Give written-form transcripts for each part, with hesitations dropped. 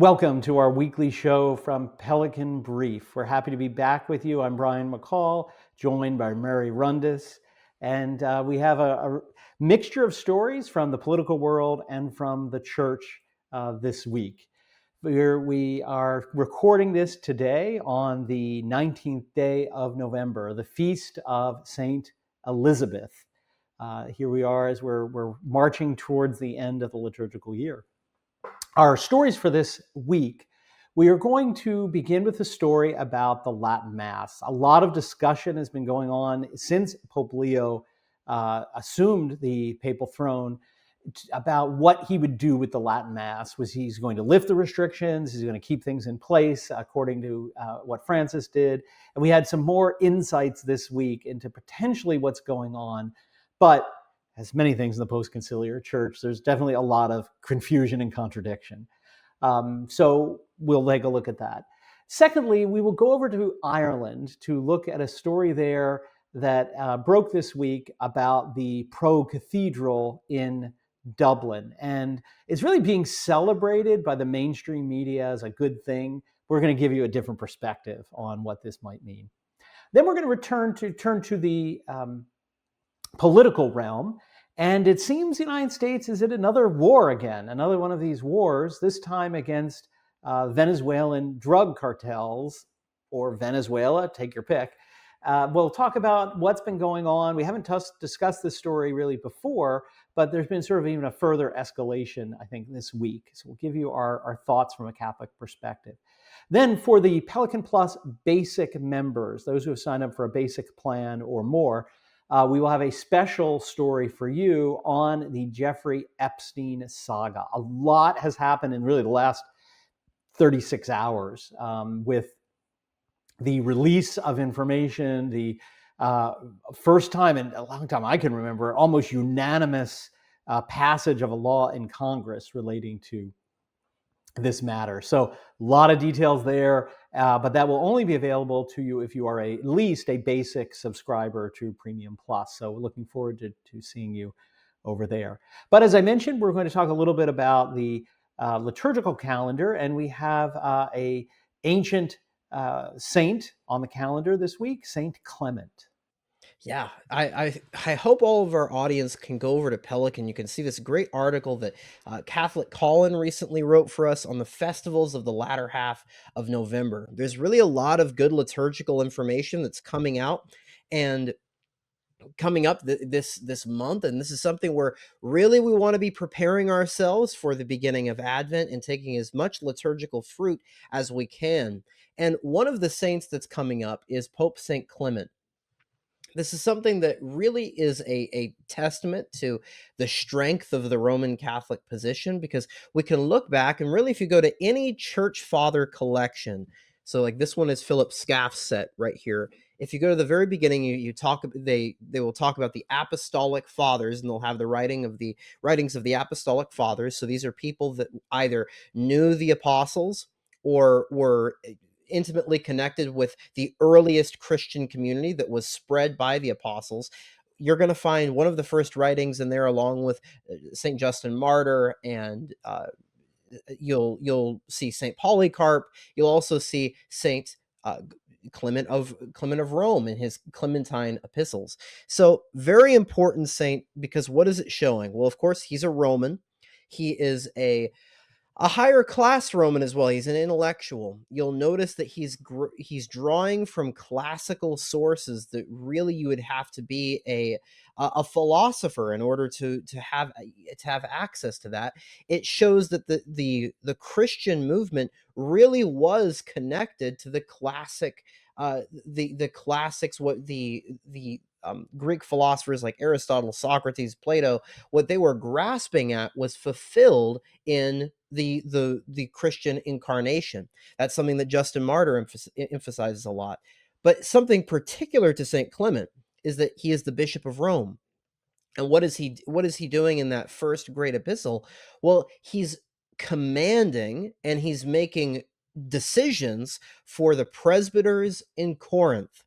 Welcome to our weekly show from Pelican Brief. We're happy to be back with you. I'm Brian McCall, joined by Mary Rundis, and we have a mixture of stories from the political world and from the church this week. We are recording this today on the 19th day of November, the feast of Saint Elizabeth. Here we are as we're marching towards the end of the liturgical year. Our stories for this week, we are going to begin with a story about the Latin Mass. A lot of discussion has been going on since Pope Leo assumed the papal throne about what he would do with the Latin Mass. Was he's going to lift the restrictions? He's going to keep things in place according to what Francis did? And we had some more insights this week into potentially what's going on. But as many things in the post-conciliar church, there's definitely a lot of confusion and contradiction. So we'll take a look at that. Secondly, we will go over to Ireland to look at a story there that broke this week about the Cathedral in Dublin. And it's really being celebrated by the mainstream media as a good thing. We're going to give you a different perspective on what this might mean. Then we're going to turn to the political realm. And it seems the United States is in another war again, another one of these wars, this time against Venezuelan drug cartels, or Venezuela, take your pick. We'll talk about what's been going on. We haven't discussed this story really before, but there's been sort of even a further escalation, I think, this week. So we'll give you our thoughts from a Catholic perspective. Then for the Pelican Plus basic members, those who have signed up for a basic plan or more, we will have a special story for you on the Jeffrey Epstein saga. A lot has happened in really the last 36 hours with the release of information, the first time in a long time I can remember, almost unanimous passage of a law in Congress relating to this matter. So a lot of details there, but that will only be available to you if you are at least a basic subscriber to Premium Plus. So we're looking forward to seeing you over there. But as I mentioned, we're going to talk a little bit about the liturgical calendar, and we have a ancient saint on the calendar this week, Saint Clement. Yeah, I hope all of our audience can go over to Pelican. You can see this great article that Catholic Colin recently wrote for us on the festivals of the latter half of November. There's really a lot of good liturgical information that's coming out and coming up this month, and this is something where really we want to be preparing ourselves for the beginning of Advent and taking as much liturgical fruit as we can. And one of the saints that's coming up is Pope St. Clement. This is something that really is a testament to the strength of the Roman Catholic position, because we can look back and really, if you go to any church father collection, so like this one is Philip Scaff's set right here. If you go to the very beginning, they will talk about the apostolic fathers, and they'll have the writings of the apostolic fathers. So these are people that either knew the apostles or were intimately connected with the earliest Christian community that was spread by the apostles. You're going to find one of the first writings in there, along with St. Justin Martyr, and you'll see St. Polycarp. You'll also see St. Clement of Rome in his Clementine epistles. So very important saint, because what is it showing? Well, of course, he's a Roman. He is a higher class Roman as well. He's an intellectual. You'll notice that he's drawing from classical sources that really you would have to be a philosopher in order to have access to that. It shows that the Christian movement really was connected to the classic the classics, what the Greek philosophers like Aristotle, Socrates, Plato, what they were grasping at was fulfilled in the Christian incarnation. That's something that Justin Martyr emphasizes a lot. But something particular to St. Clement is that he is the Bishop of Rome. And what is he doing in that first great epistle? Well, he's commanding and he's making decisions for the presbyters in Corinth.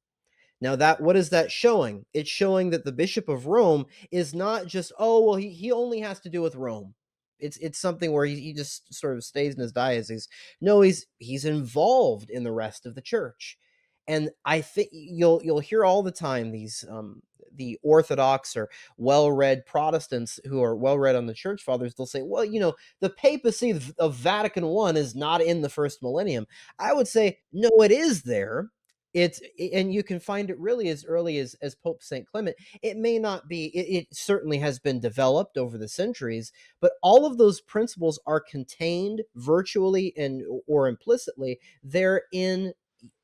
Now, what is that showing? It's showing that the Bishop of Rome is not just, oh, well, he only has to do with Rome. It's something where he just sort of stays in his diocese. No, he's involved in the rest of the church. And I think you'll hear all the time these the Orthodox or well-read Protestants who are well-read on the church fathers, they'll say, well, the papacy of Vatican I is not in the first millennium. I would say, no, it is there. And you can find it really as early as Pope St. Clement. It may not be, it certainly has been developed over the centuries, but all of those principles are contained virtually and or implicitly there in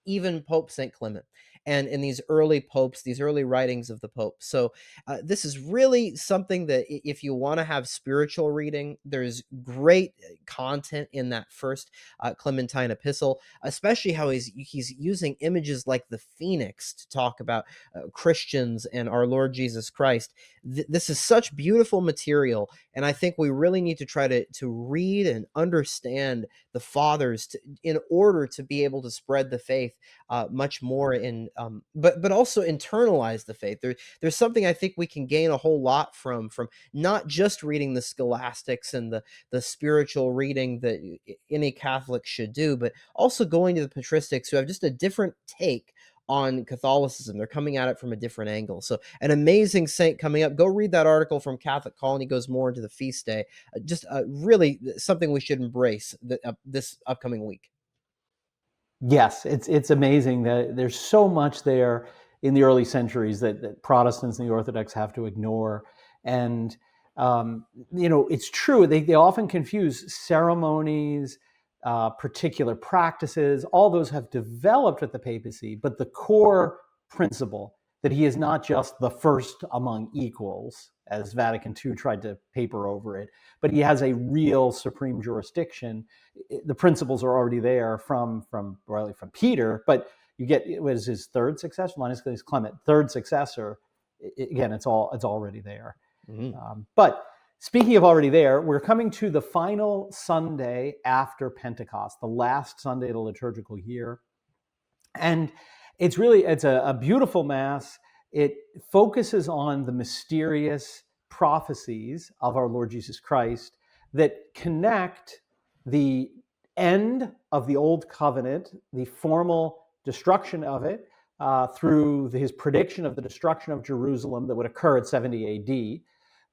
even Pope St. Clement and in these early popes, these early writings of the Pope. So this is really something that if you want to have spiritual reading, there's great content in that first Clementine epistle, especially how he's using images like the phoenix to talk about Christians and our Lord Jesus Christ. This is such beautiful material, and I think we really need to try to read and understand the fathers in order to be able to spread the faith much more but also internalize the faith. There's something I think we can gain a whole lot from not just reading the scholastics and the spiritual reading that any Catholic should do, but also going to the patristics who have just a different take on Catholicism. They're coming at it from a different angle. So an amazing saint coming up. Go read that article from Catholic Colony. Goes more into the feast day. Just really something we should embrace this upcoming week. Yes, it's amazing that there's so much there in the early centuries that Protestants and the Orthodox have to ignore. And it's true, they often confuse ceremonies, particular practices. All those have developed with the papacy, but the core principle that he is not just the first among equals, as Vatican II tried to paper over it, but he has a real supreme jurisdiction. The principles are already there from Peter, but you get, it was his third successor, minus Clement, third successor. Again, it's already there. But speaking of already there, we're coming to the final Sunday after Pentecost, the last Sunday of the liturgical year. And it's a beautiful Mass. It focuses on the mysterious prophecies of our Lord Jesus Christ that connect the end of the Old Covenant, the formal destruction of it, through his prediction of the destruction of Jerusalem that would occur at 70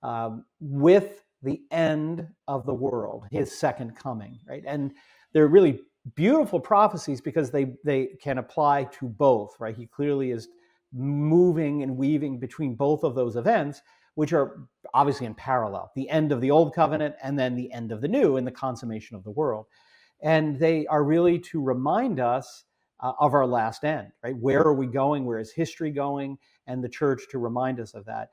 AD, with the end of the world, his second coming, right? And they're really beautiful prophecies because they can apply to both, right? He clearly is moving and weaving between both of those events, which are obviously in parallel, the end of the old covenant and then the end of the new and the consummation of the world. And they are really to remind us of our last end, right? Where are we going? Where is history going? And the church to remind us of that.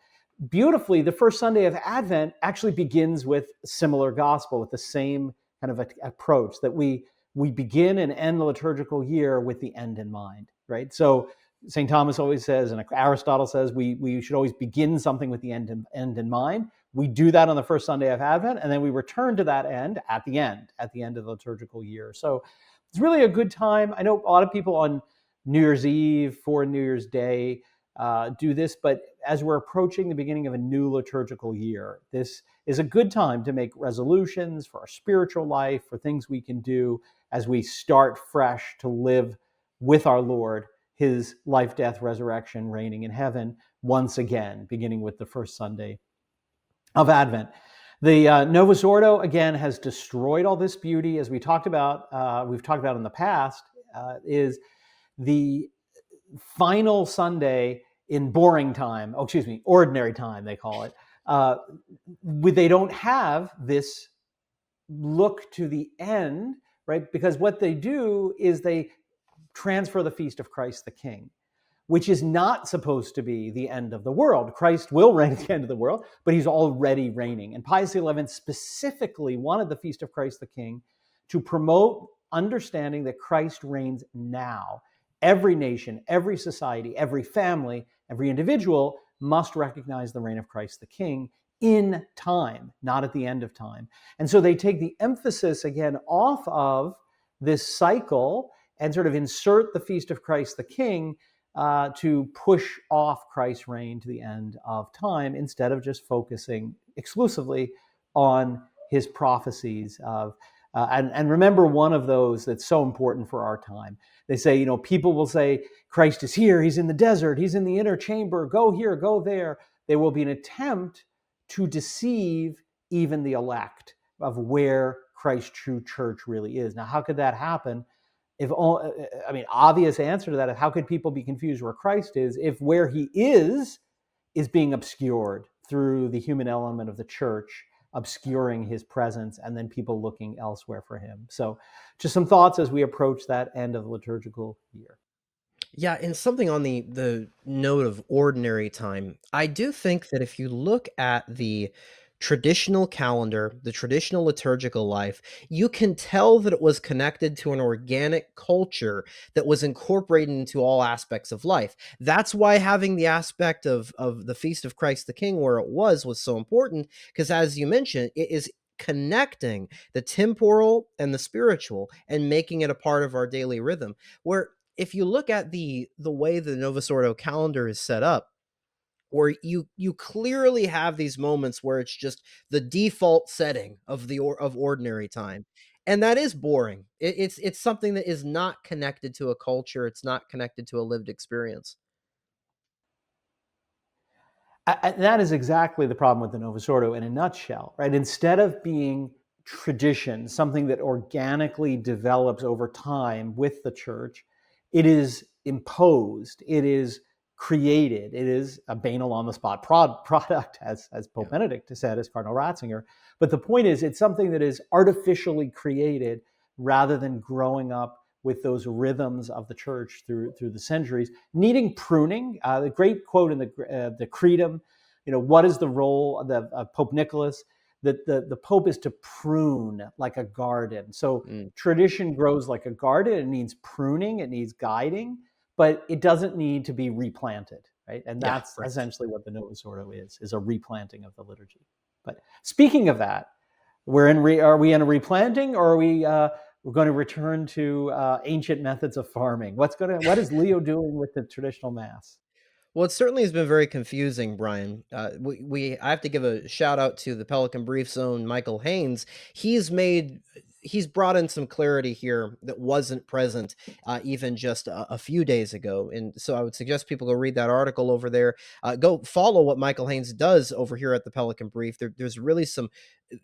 Beautifully, the first Sunday of Advent actually begins with similar gospel, with the same kind of approach, that we begin and end the liturgical year with the end in mind, right? So St. Thomas always says, and Aristotle says, we should always begin something with the end in mind. We do that on the first Sunday of Advent, and then we return to that end at the end of the liturgical year. So it's really a good time. I know a lot of people on New Year's Eve, for New Year's Day, do this, but as we're approaching the beginning of a new liturgical year, this is a good time to make resolutions for our spiritual life, for things we can do as we start fresh to live with our Lord, his life, death, resurrection, reigning in heaven once again, beginning with the first Sunday of Advent. The Novus Ordo, again, has destroyed all this beauty, as we've talked about in the past, is the final Sunday in ordinary time, they call it. They don't have this look to the end, right? Because what they do is they transfer the feast of Christ the King, which is not supposed to be the end of the world. Christ will reign at the end of the world, but he's already reigning. And Pius XI specifically wanted the feast of Christ the King to promote understanding that Christ reigns now. Every nation, every society, every family, every individual must recognize the reign of Christ the King in time, not at the end of time. And so they take the emphasis again off of this cycle and sort of insert the feast of Christ the King to push off Christ's reign to the end of time, instead of just focusing exclusively on his prophecies of, and remember one of those that's so important for our time. They say, people will say, Christ is here, he's in the desert, he's in the inner chamber, go here, go there. There will be an attempt to deceive even the elect of where Christ's true church really is. Now, how could that happen? Obvious answer to that is, how could people be confused where Christ is if where he is being obscured through the human element of the church, obscuring his presence, and then people looking elsewhere for him. So just some thoughts as we approach that end of the liturgical year. Yeah, and something on the note of ordinary time, I do think that if you look at the traditional calendar, the traditional liturgical life, you can tell that it was connected to an organic culture that was incorporated into all aspects of life. That's why having the aspect of the Feast of Christ the King where it was so important, because as you mentioned, it is connecting the temporal and the spiritual and making it a part of our daily rhythm. Where if you look at the way the Novus Ordo calendar is set up, where you clearly have these moments where it's just the default setting of ordinary time, and that is boring. It's something that is not connected to a culture. It's not connected to a lived experience. That is exactly the problem with the Novus Ordo in a nutshell, right? Instead of being tradition, something that organically develops over time with the church, it is imposed, it is created, it is a banal on the spot product, as Pope Yeah. Benedict said, as Cardinal Ratzinger. But the point is, it's something that is artificially created rather than growing up with those rhythms of the church through the centuries, needing pruning. The great quote in the Creedum, what is the role of Pope Nicholas? That the Pope is to prune like a garden. So Mm, tradition grows like a garden. It needs pruning, it needs guiding, but it doesn't need to be replanted, right? And yeah, that's right. essentially what the Novus Ordo is a replanting of the liturgy. But speaking of that, are we in a replanting, or are we're going to return to ancient methods of farming? What is Leo doing with the traditional mass? Well, it certainly has been very confusing, Brian. I have to give a shout out to the Pelican Brief Zone, Michael Haynes. He's brought in some clarity here that wasn't present even just a few days ago, and so I would suggest people go read that article over there. Go follow what Michael Haynes does over here at the Pelican Brief. There's really some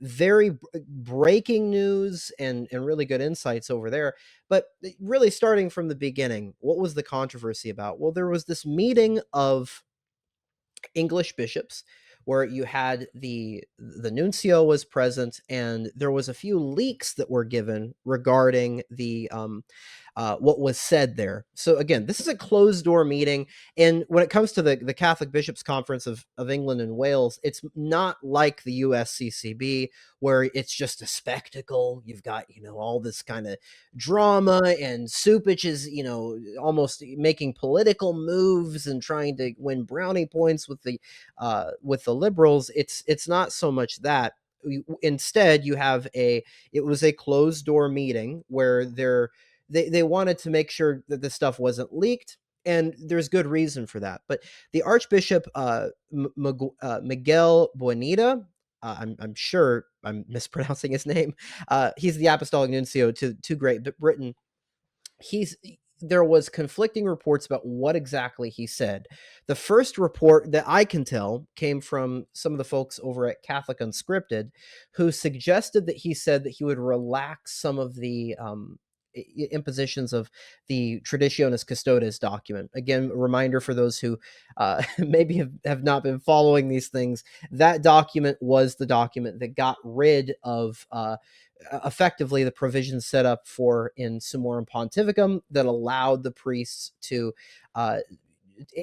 very breaking news and really good insights over there. But really, starting from the beginning, what was the controversy about? Well, there was this meeting of English bishops where you had the nuncio was present, and there was a few leaks that were given regarding the what was said there. So again, this is a closed door meeting, and when it comes to the Catholic Bishops Conference of England and Wales, it's not like the USCCB where it's just a spectacle. You've got all this kind of drama, and Supich is almost making political moves and trying to win brownie points with the liberals. It's not so much that. Instead, you have it was a closed door meeting where they wanted to make sure that the stuff wasn't leaked, and there's good reason for that. But the Archbishop Miguel Bonita, I'm sure I'm mispronouncing his name. He's the Apostolic Nuncio to Great Britain. He's There was conflicting reports about what exactly he said. The first report that I can tell came from some of the folks over at Catholic Unscripted, who suggested that he said that he would relax some of the impositions of the Traditionis Custodes document. Again, a reminder for those who maybe have not been following these things. That document was the document that got rid of effectively the provisions set up for in Summorum Pontificum that allowed the priests to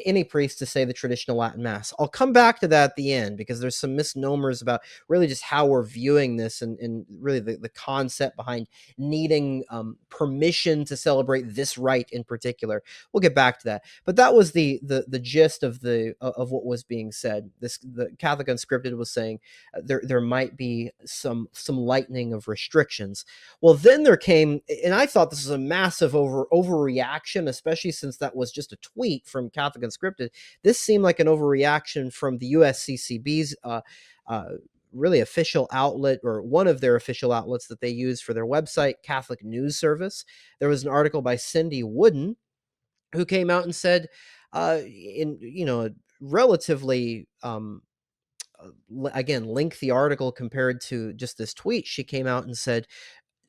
any priest to say the traditional Latin Mass. I'll come back to that at the end because there's some misnomers about really just how we're viewing this, and really the concept behind needing permission to celebrate this rite in particular. We'll get back to that, but that was the gist of what was being said. The Catholic Unscripted was saying there might be some lightening of restrictions. Well, then there came, and I thought this was a massive overreaction, especially since that was just a tweet from Catholic Unscripted. This seemed like an overreaction from the USCCB's really official outlet, or one of their official outlets that they use for their website, Catholic News Service. There was an article by Cindy Wooden who came out and said, in a relatively again lengthy article compared to just this tweet, she came out and said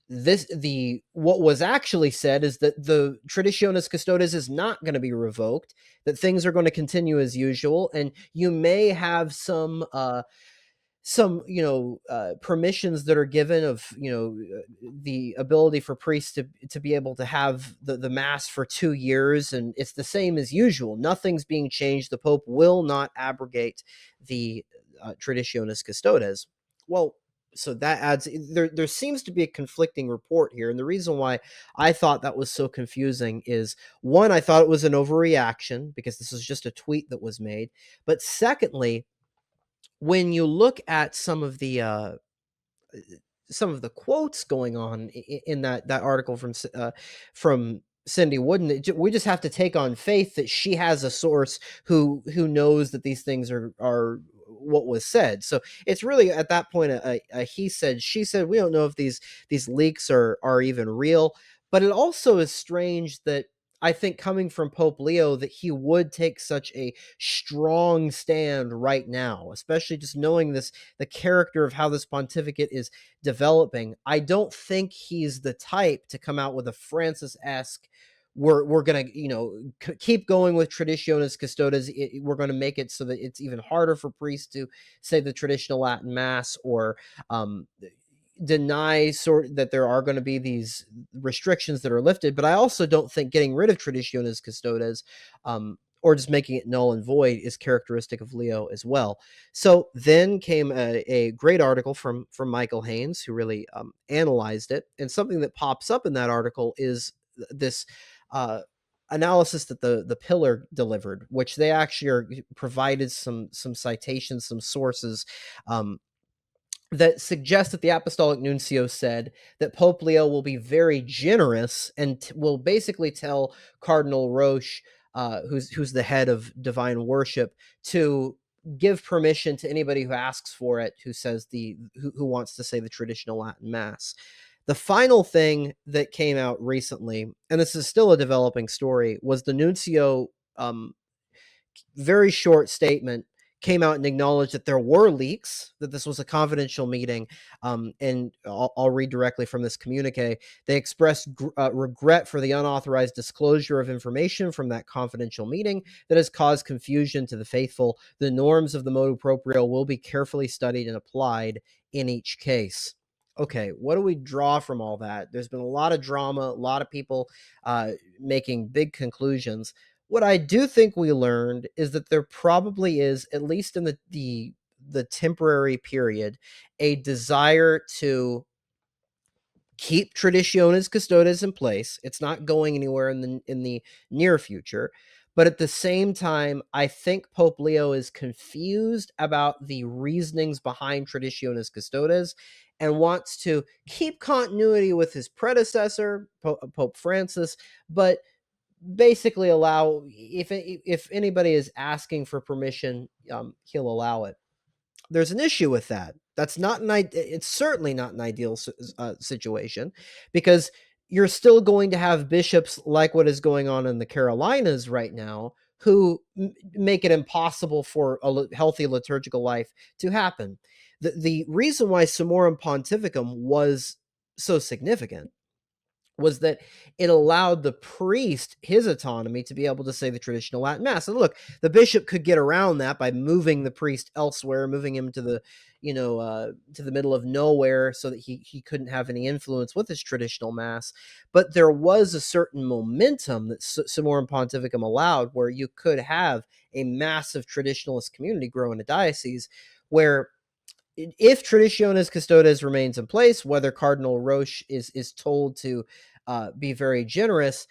what was actually said is that the Traditionis Custodes is not going to be revoked, that things are going to continue as usual, and you may have some permissions that are given of the ability for priests to be able to have the mass for 2 years, and it's the same as usual. Nothing's being changed. The Pope will not abrogate the Traditionis Custodes. Well, so that adds there seems to be a conflicting report here, and the reason why I thought that was so confusing is, one, I thought it was an overreaction because this is just a tweet that was made, but secondly, when you look at some of the quotes going on in that article from Cindy Wooden, we just have to take on faith that she has a source who knows that these things are what was said. So it's really at that point a he said, she said. We don't know if these leaks are even real, but it also is strange that I think, coming from Pope Leo, that he would take such a strong stand right now, especially just knowing the character of how this pontificate is developing. I don't think he's the type to come out with a Francis-esque, we're gonna keep going with Traditionis Custodes. We're gonna make it so that it's even harder for priests to say the traditional Latin Mass, or deny that there are going to be these restrictions that are lifted. But I also don't think getting rid of Traditionis Custodes, or just making it null and void, is characteristic of Leo as well. So then came a great article from Michael Haynes, who really analyzed it. And something that pops up in that article is this analysis that the Pillar delivered, which they actually provided some citations, some sources, that suggest that the Apostolic Nuncio said that Pope Leo will be very generous and will basically tell Cardinal Roche, who's the head of divine worship, to give permission to anybody who asks for it, who says who wants to say the traditional Latin Mass. The final thing that came out recently, and this is still a developing story, was the Nuncio, very short statement, came out and acknowledged that there were leaks, that this was a confidential meeting. And I'll read directly from this communique. They expressed regret for the unauthorized disclosure of information from that confidential meeting that has caused confusion to the faithful. The norms of the motu proprio will be carefully studied and applied in each case. Okay, what do we draw from all that? There's been a lot of drama, a lot of people making big conclusions. What I do think we learned is that there probably is, at least in the temporary period, a desire to keep Traditionis Custodes in place. It's not going anywhere in the near future. But at the same time, I think Pope Leo is confused about the reasonings behind Traditionis Custodes, and wants to keep continuity with his predecessor, Pope Francis, but basically allow, if anybody is asking for permission, he'll allow it. There's an issue with that. That's not it's certainly not an ideal situation, because you're still going to have bishops, like what is going on in the Carolinas right now, who make it impossible for a healthy liturgical life to happen. The reason why Summorum Pontificum was so significant was that it allowed the priest his autonomy to be able to say the traditional Latin Mass. And look, the bishop could get around that by moving the priest elsewhere, moving him to the middle of nowhere, so that he couldn't have any influence with his traditional Mass. But there was a certain momentum that Summorum Pontificum allowed, where you could have a massive traditionalist community grow in a diocese, where, if Traditionis Custodes remains in place, whether Cardinal Roche is told to be very generous,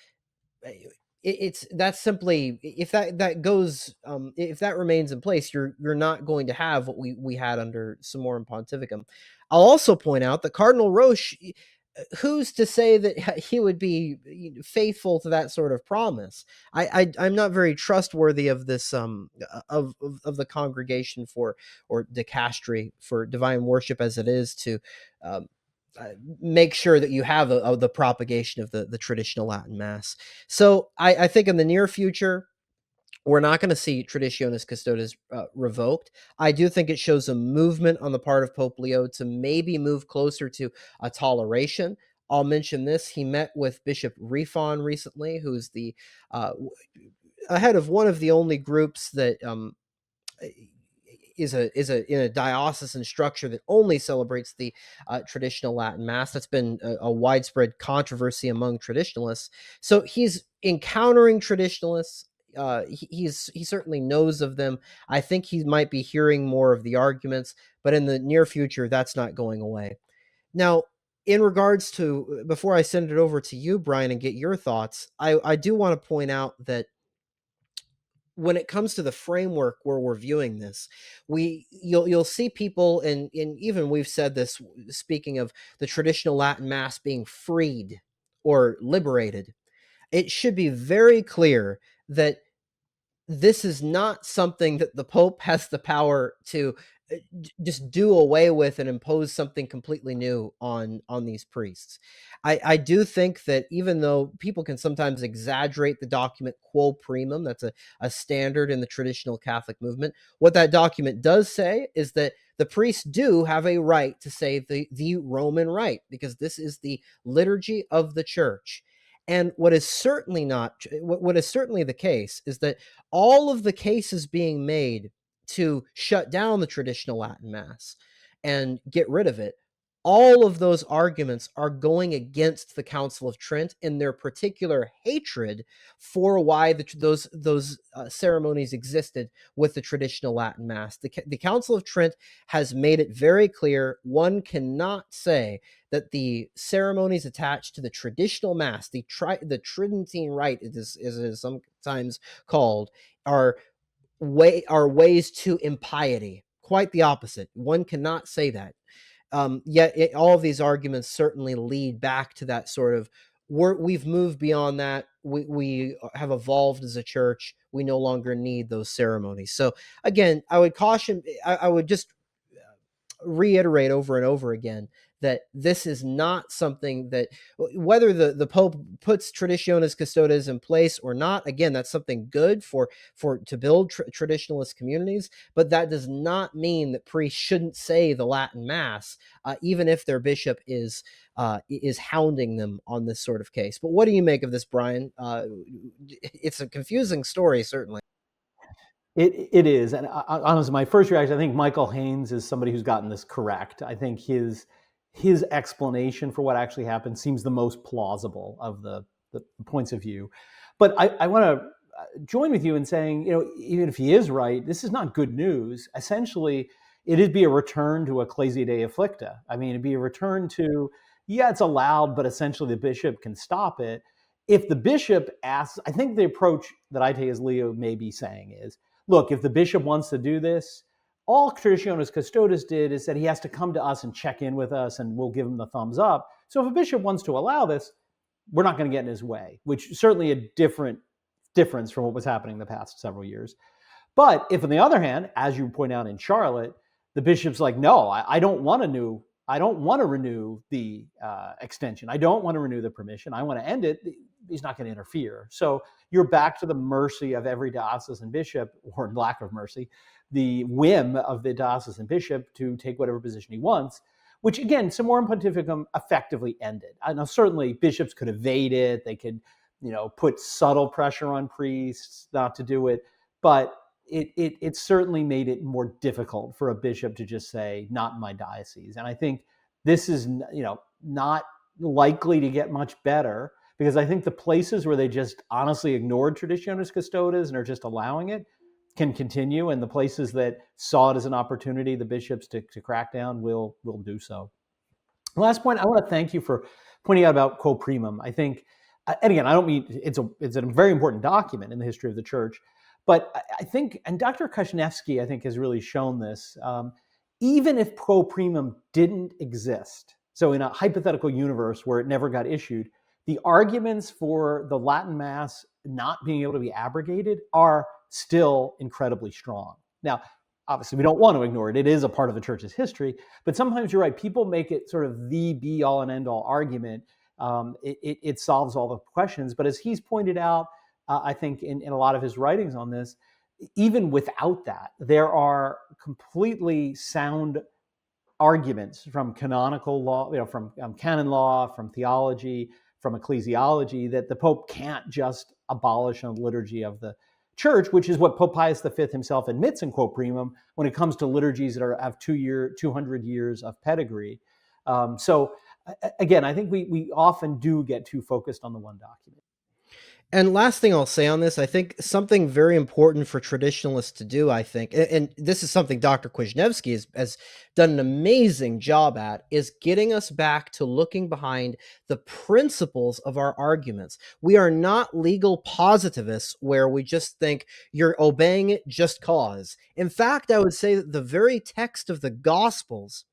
that's simply, if that goes, if that remains in place, you're not going to have what we had under Summorum Pontificum. I'll also point out that Cardinal Roche, who's to say that he would be faithful to that sort of promise? I'm not very trustworthy of this of the congregation for, or dicastery for divine worship as it is, to um, make sure that you have the propagation of the traditional Latin Mass. So I think in the near future, we're not going to see Traditionis Custodes revoked. I do think it shows a movement on the part of Pope Leo to maybe move closer to a toleration. I'll mention this. He met with Bishop Refon recently, who's the head of one of the only groups that is a in a diocesan structure that only celebrates the traditional Latin Mass. That's been a widespread controversy among traditionalists. So he's encountering traditionalists. He certainly knows of them. I think he might be hearing more of the arguments, but in the near future, that's not going away. Now, in regards to, before I send it over to you, Brian, and get your thoughts, I do want to point out that when it comes to the framework where we're viewing this, you'll see people, and even we've said this, speaking of the traditional Latin Mass being freed or liberated, it should be very clear that this is not something that the Pope has the power to just do away with and impose something completely new on these priests. I do think that even though people can sometimes exaggerate the document quo primum, that's a standard in the traditional Catholic movement, what that document does say is that the priests do have a right to say the Roman rite, because this is the liturgy of the church. And what is certainly not, what is certainly the case is that all of the cases being made to shut down the traditional Latin Mass and get rid of it, all of those arguments are going against the Council of Trent in their particular hatred for why those ceremonies existed with the traditional Latin Mass. The Council of Trent has made it very clear one cannot say that the ceremonies attached to the traditional Mass, the Tridentine Rite, as it is sometimes called, are ways to impiety. Quite the opposite. One cannot say that. Yet all of these arguments certainly lead back to that sort of, we've moved beyond that. We have evolved as a church. We no longer need those ceremonies. So again, I would caution. I would just reiterate over and over again that this is not something that, whether the Pope puts Traditionis Custodes in place or not, again, that's something good for to build traditionalist communities, but that does not mean that priests shouldn't say the Latin Mass, even if their bishop is hounding them on this sort of case. But what do you make of this, Brian? It's a confusing story, certainly. It is, and honestly, my first reaction, I think Michael Haynes is somebody who's gotten this correct. I think his explanation for what actually happened seems the most plausible of the points of view. But I want to join with you in saying, even if he is right, this is not good news. Essentially, it'd be a return to Ecclesia Dei Afflicta. I mean, it'd be a return to, yeah, it's allowed, but essentially the bishop can stop it. If the bishop asks, I think the approach that I take as Leo may be saying is, look, if the bishop wants to do this, all Traditionis Custodes did is that he has to come to us and check in with us, and we'll give him the thumbs up. So if a bishop wants to allow this, we're not going to get in his way, which is certainly a difference from what was happening the past several years. But if, on the other hand, as you point out in Charlotte, the bishop's like, no, I don't want to renew the extension. I don't want to renew the permission. I want to end it. He's not going to interfere. So you're back to the mercy of every diocesan bishop, or lack of mercy, the whim of the diocesan bishop to take whatever position he wants, which, again, Summorum Pontificum effectively ended. Now, certainly bishops could evade it. They could, put subtle pressure on priests not to do it. But it certainly made it more difficult for a bishop to just say, not in my diocese. And I think this is, not likely to get much better, because I think the places where they just honestly ignored Traditionis Custodes and are just allowing it can continue. And the places that saw it as an opportunity, the bishops to crack down, will do so. Last point, I want to thank you for pointing out about quo primum. I think, and again, I don't mean it's a very important document in the history of the church, but I think, and Dr. Kashnevsky, I think, has really shown this. Even if quo primum didn't exist, So in a hypothetical universe where it never got issued, the arguments for the Latin Mass not being able to be abrogated are still incredibly strong. Now, obviously, we don't want to ignore it. It is a part of the church's history, but sometimes you're right. People make it sort of the be all and end all argument. It solves all the questions. But as he's pointed out, I think in a lot of his writings on this, even without that, there are completely sound arguments from canonical law, from canon law, from theology, from ecclesiology, that the Pope can't just abolish a liturgy of the church, which is what Pope Pius V himself admits in Quo Primum when it comes to liturgies that have 200 years of pedigree. So again, I think we often do get too focused on the one document. And last thing I'll say on this, I think something very important for traditionalists to do, I think, and this is something Dr. Kwasniewski has done an amazing job at, is getting us back to looking behind the principles of our arguments. We are not legal positivists where we just think you're obeying it just cause. In fact, I would say that the very text of the Gospels,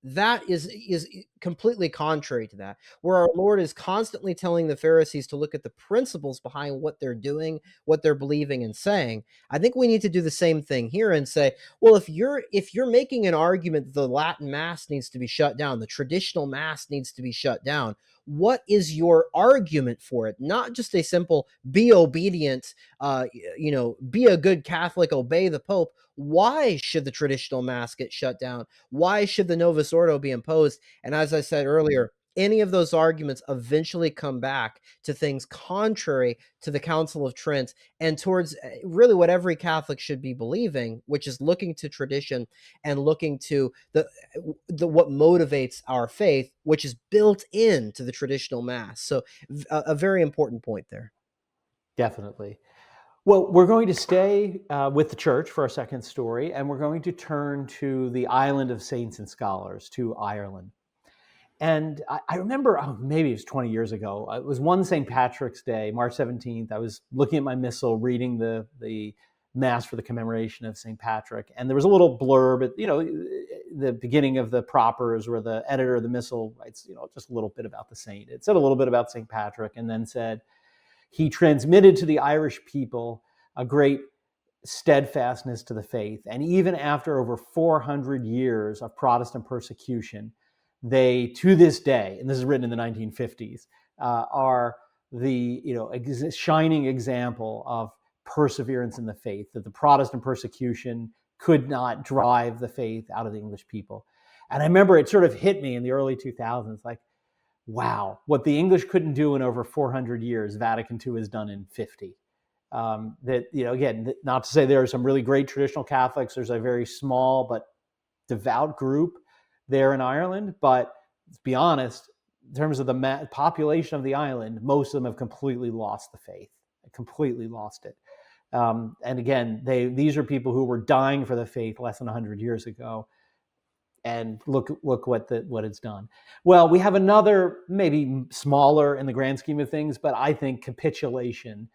that is completely contrary to that, where our Lord is constantly telling the Pharisees to look at the principles behind what they're doing, what they're believing and saying. I think we need to do the same thing here and say, well, if you're making an argument that the Latin Mass needs to be shut down, the traditional Mass needs to be shut down, what is your argument for it? Not just a simple be obedient, be a good Catholic, obey the Pope. Why should the traditional Mass get shut down? Why should the Novus Ordo be imposed? And as I said earlier, any of those arguments eventually come back to things contrary to the Council of Trent and towards really what every Catholic should be believing, which is looking to tradition and looking to the what motivates our faith, which is built into the traditional Mass. So a very important point there. Definitely. Well, we're going to stay with the church for our second story, and we're going to turn to the island of saints and scholars, to Ireland. And I remember, maybe it was 20 years ago, it was one St. Patrick's Day, March 17th. I was looking at my missal, reading the Mass for the commemoration of St. Patrick. And there was a little blurb at, the beginning of the propers where the editor of the missal writes, just a little bit about the saint. It said a little bit about St. Patrick and then said, he transmitted to the Irish people a great steadfastness to the faith. And even after over 400 years of Protestant persecution, they, to this day, and this is written in the 1950s, are the shining example of perseverance in the faith, that the Protestant persecution could not drive the faith out of the English people. And I remember it sort of hit me in the early 2000s, like, wow, what the English couldn't do in over 400 years, Vatican II has done in 50. Again, not to say there are some really great traditional Catholics. There's a very small but devout group there in Ireland. But to be honest, in terms of the population of the island, most of them have completely lost the faith, completely lost it. And again, these are people who were dying for the faith less than 100 years ago. And look what it's done. Well, we have another, maybe smaller in the grand scheme of things, but I think capitulation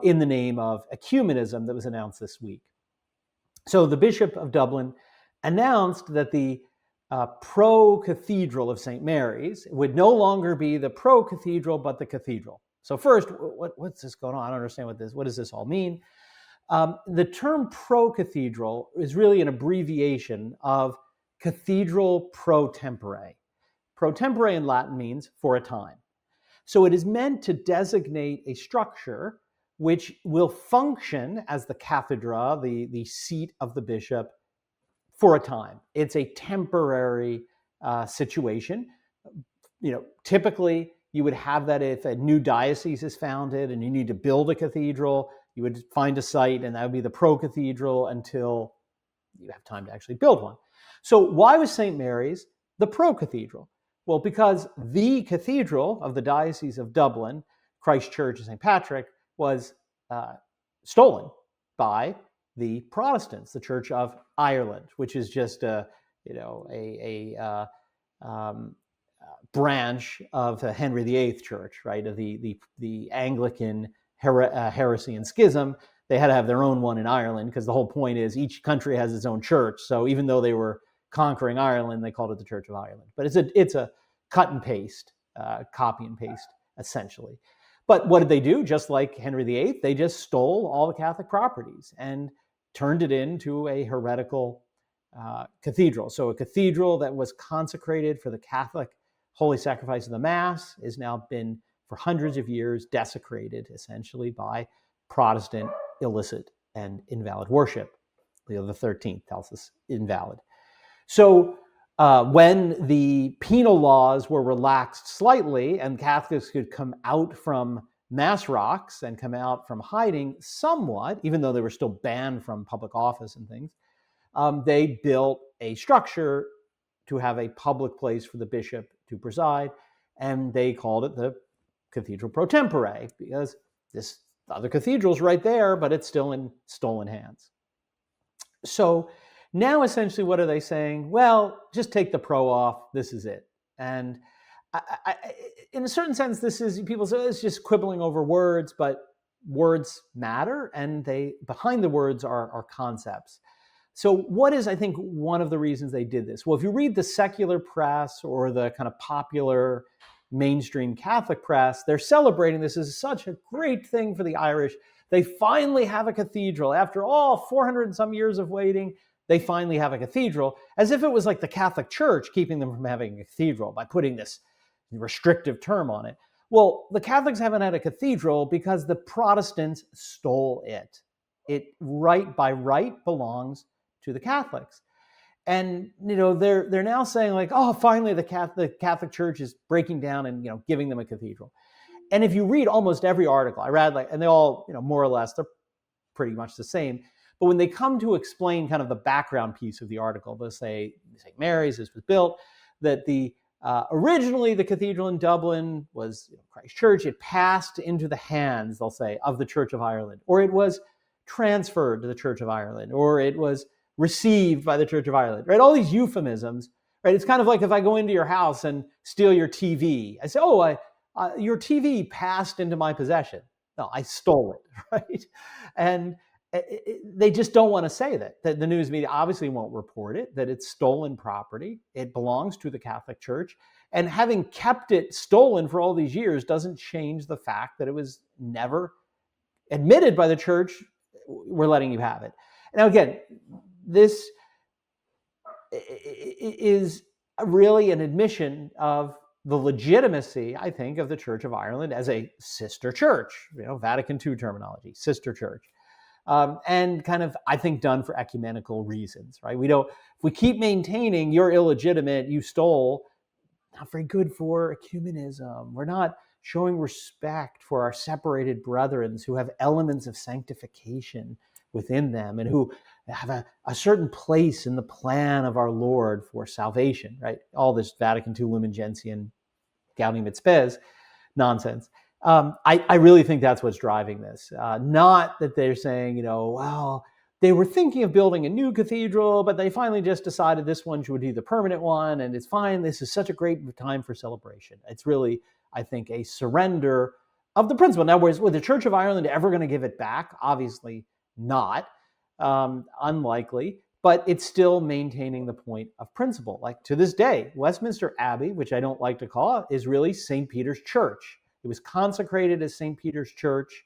in the name of ecumenism that was announced this week. So the Bishop of Dublin announced that the pro-cathedral of St. Mary's would no longer be the pro-cathedral, but the cathedral. So first, what's this going on? I don't understand what does this all mean? The term pro-cathedral is really an abbreviation of cathedral pro tempore. Pro tempore in Latin means for a time. So it is meant to designate a structure which will function as the cathedra, the seat of the bishop, for a time. It's a temporary situation. Typically you would have that if a new diocese is founded and you need to build a cathedral, you would find a site and that would be the pro-cathedral until you have time to actually build one. So why was St. Mary's the pro-cathedral? Well, because the cathedral of the Diocese of Dublin, Christ Church of St. Patrick, was stolen by the Protestants, the Church of Ireland, which is just a branch of the Henry VIII Church, right? Of the Anglican heresy and schism. They had to have their own one in Ireland because the whole point is each country has its own church. So even though they were conquering Ireland, they called it the Church of Ireland. But it's a cut and paste, copy and paste, essentially. But what did they do? Just like Henry VIII, they just stole all the Catholic properties and turned it into a heretical cathedral. So a cathedral that was consecrated for the Catholic holy sacrifice of the Mass has now been, for hundreds of years, desecrated essentially by Protestant illicit and invalid worship. Leo XIII tells us invalid. So when the penal laws were relaxed slightly and Catholics could come out from Mass rocks and come out from hiding somewhat, even though they were still banned from public office and things, they built a structure to have a public place for the bishop to preside, and they called it the Cathedral Pro Tempore, because this other cathedral's right there, but it's still in stolen hands. So now essentially what are they saying? Well, just take the pro off, this is it. And in a certain sense, this is, people say it's just quibbling over words, but words matter, and behind the words are concepts. So what is, I think, one of the reasons they did this? Well, if you read the secular press or the kind of popular mainstream Catholic press, they're celebrating this as such a great thing for the Irish. They finally have a cathedral. After all 400 and some years of waiting, they finally have a cathedral, as if it was like the Catholic Church keeping them from having a cathedral by putting this restrictive term on it. Well, the Catholics haven't had a cathedral because the Protestants stole it. It by right belongs to the Catholics. And they're now saying like, oh, finally the Catholic Church is breaking down and giving them a cathedral. And if you read almost every article I read, and they all more or less, they're pretty much the same. But when they come to explain kind of the background piece of the article, they'll say St. Mary's, this was built, that originally the cathedral in Dublin was Christ Church. It passed into the hands, they'll say, of the Church of Ireland, or it was transferred to the Church of Ireland, or it was received by the Church of Ireland, right? All these euphemisms, right? It's kind of like if I go into your house and steal your TV. I say, oh, your TV passed into my possession. No, I stole it, right? And they just don't want to say that the news media obviously won't report it, that it's stolen property. It belongs to the Catholic Church. And having kept it stolen for all these years doesn't change the fact that it was never admitted by the church. We're letting you have it. Now, again, this is really an admission of the legitimacy, I think, of the Church of Ireland as a sister church, Vatican II terminology, sister church. And kind of, I think, done for ecumenical reasons, right? If we keep maintaining you're illegitimate, you stole, not very good for ecumenism. We're not showing respect for our separated brethren who have elements of sanctification within them and who have a certain place in the plan of our Lord for salvation, right? All this Vatican II Lumen Gentium Gaudium et Spes nonsense. I really think that's what's driving this. Not that they're saying, well, they were thinking of building a new cathedral, but they finally just decided this one should be the permanent one, and it's fine. This is such a great time for celebration. It's really, I think, a surrender of the principle. Now, was the Church of Ireland ever going to give it back? Obviously not. Unlikely. But it's still maintaining the point of principle. Like to this day, Westminster Abbey, which I don't like to call it, is really St. Peter's Church. It was consecrated as St. Peter's Church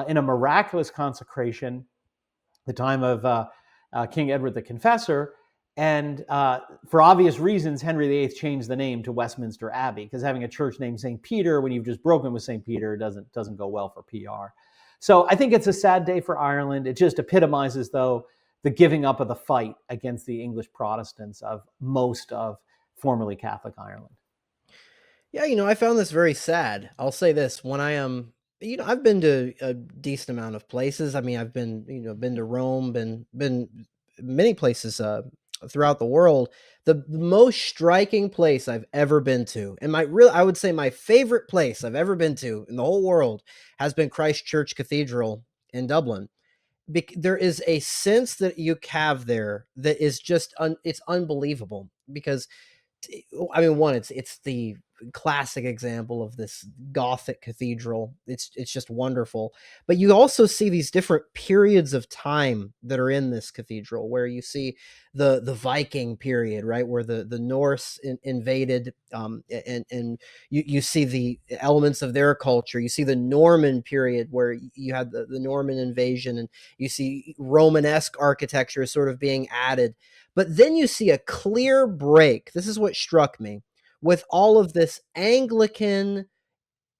in a miraculous consecration, the time of King Edward the Confessor. And for obvious reasons, Henry VIII changed the name to Westminster Abbey, because having a church named St. Peter when you've just broken with St. Peter doesn't go well for PR. So I think it's a sad day for Ireland. It just epitomizes, though, the giving up of the fight against the English Protestants of most of formerly Catholic Ireland. Yeah, I found this very sad. I'll say this, when I am, I've been to a decent amount of places. I mean, I've been, been to Rome, been many places throughout the world. The most striking place I've ever been to, and I would say my favorite place I've ever been to in the whole world, has been Christ Church Cathedral in Dublin. There is a sense that you have there that is just it's unbelievable, because I mean, one, it's the classic example of this Gothic cathedral. It's just wonderful. But you also see these different periods of time that are in this cathedral, where you see the Viking period, right, where the Norse invaded, and you see the elements of their culture. You see the Norman period, where you had the Norman invasion, and you see Romanesque architecture sort of being added. But then you see a clear break. This is what struck me with all of this Anglican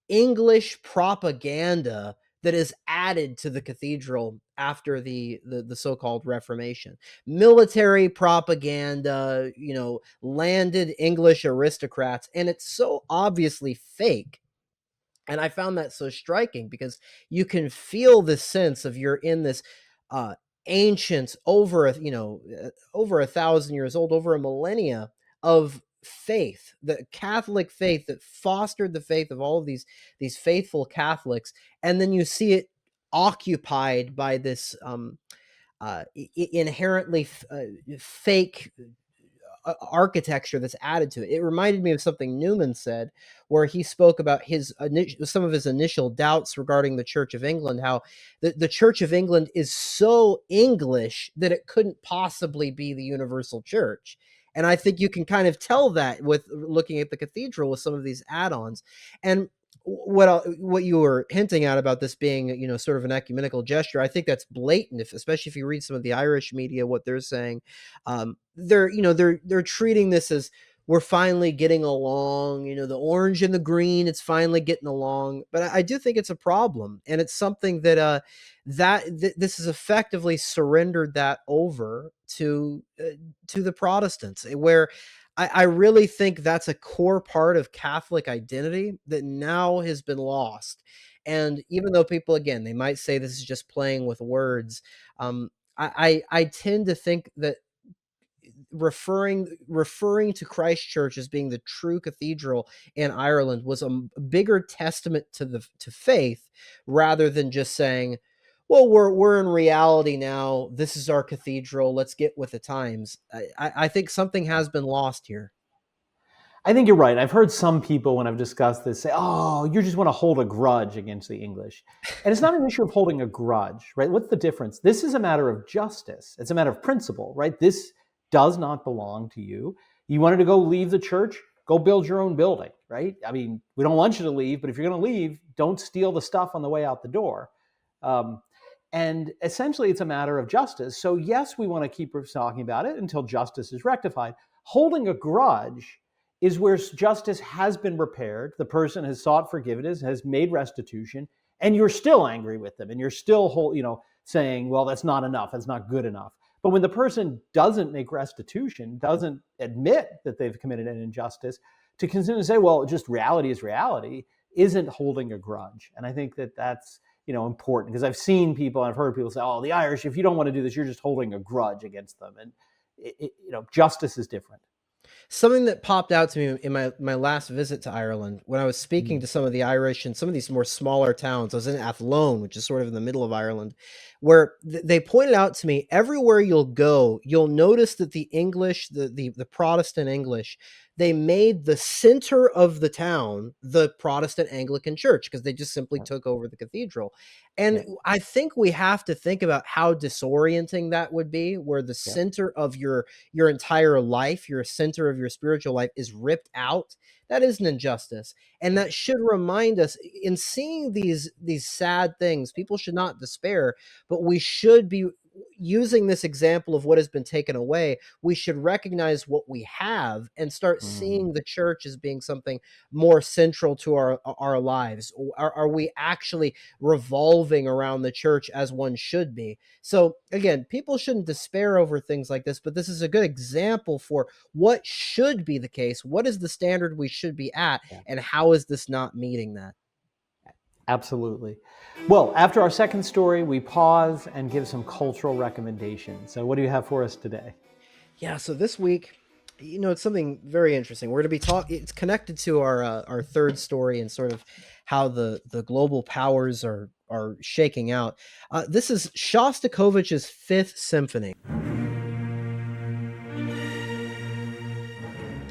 English propaganda that is added to the cathedral after the so-called Reformation. Military propaganda, landed English aristocrats, and it's so obviously fake. And I found that so striking because you can feel the sense of you're in this uh, ancient, over 1,000 years old, over a millennia of faith, the Catholic faith that fostered the faith of all of these faithful Catholics, and then you see it occupied by this inherently fake architecture that's added to it. It reminded me of something Newman said, where he spoke about some of his initial doubts regarding the Church of England, how the Church of England is so English that it couldn't possibly be the universal church. And I think you can kind of tell that with looking at the cathedral with some of these add-ons. And what you were hinting at about this being, sort of an ecumenical gesture, I think that's blatant, especially if you read some of the Irish media, what they're saying. They're treating this as, we're finally getting along, the orange and the green, it's finally getting along. But I do think it's a problem, and it's something that this has effectively surrendered that over to the Protestants, where I really think that's a core part of Catholic identity that now has been lost. And even though people, again, they might say this is just playing with words, I tend to think that referring to Christ Church as being the true cathedral in Ireland was a bigger testament to faith, rather than just saying, well, we're in reality now, this is our cathedral, let's get with the times. I think something has been lost here. I think you're right. I've heard some people, when I've discussed this, say, "Oh, you just want to hold a grudge against the English," and it's not an issue of holding a grudge, right? What's the difference? This is a matter of justice. It's a matter of principle, right? This does not belong to you. You wanted to go leave the church, go build your own building, right? I mean, we don't want you to leave, but if you're going to leave, don't steal the stuff on the way out the door. Um, and essentially, it's a matter of justice. So yes, we want to keep talking about it until justice is rectified. Holding a grudge is where justice has been repaired, the person has sought forgiveness, has made restitution, and you're still angry with them, and you're still saying, well, that's not enough, that's not good enough. But when the person doesn't make restitution, doesn't admit that they've committed an injustice, to continue to say, well, just reality is reality, isn't holding a grudge. And I think that that's important, because I've seen people, I've heard people say, oh, the Irish, if you don't want to do this, you're just holding a grudge against them. And justice is different. Something that popped out to me in my last visit to Ireland, when I was speaking to some of the Irish in some of these more smaller towns. I was in Athlone, which is sort of in the middle of Ireland, where they pointed out to me, everywhere you'll go, you'll notice that the English, the Protestant English, they made the center of the town the Protestant Anglican Church, because they just simply took over the cathedral. And I think we have to think about how disorienting that would be, where the center of your entire life, your center of your spiritual life, is ripped out. That is an injustice. And that should remind us, in seeing these sad things, people should not despair, but we should be using this example of what has been taken away. We should recognize what we have and start seeing the church as being something more central to our lives. Are we actually revolving around the church as one should be? So again, people shouldn't despair over things like this, but this is a good example for what should be the case. What is the standard we should be at, and how is this not meeting that? Absolutely. Well, after our second story, we pause and give some cultural recommendations. So, what do you have for us today? Yeah, so this week, it's something very interesting. We're going to be talking. It's connected to our third story, and sort of how the global powers are shaking out. This is Shostakovich's Fifth Symphony.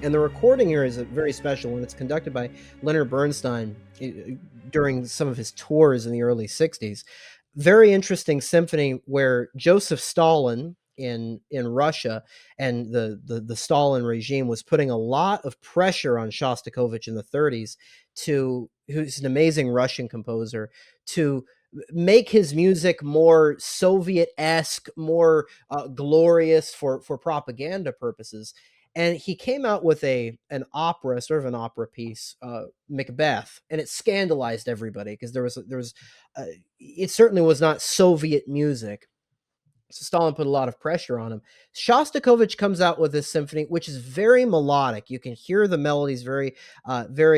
And the recording here is very special, and it's conducted by Leonard Bernstein during some of his tours in the early 60s. Very interesting symphony where Joseph Stalin in Russia and the Stalin regime was putting a lot of pressure on Shostakovich in the 30s who's an amazing Russian composer, to make his music more Soviet-esque, more glorious for propaganda purposes. And he came out with an opera, sort of an opera piece, Macbeth, and it scandalized everybody because uh, it certainly was not Soviet music. So Stalin put a lot of pressure on him. Shostakovich comes out with this symphony, which is very melodic. You can hear the melodies very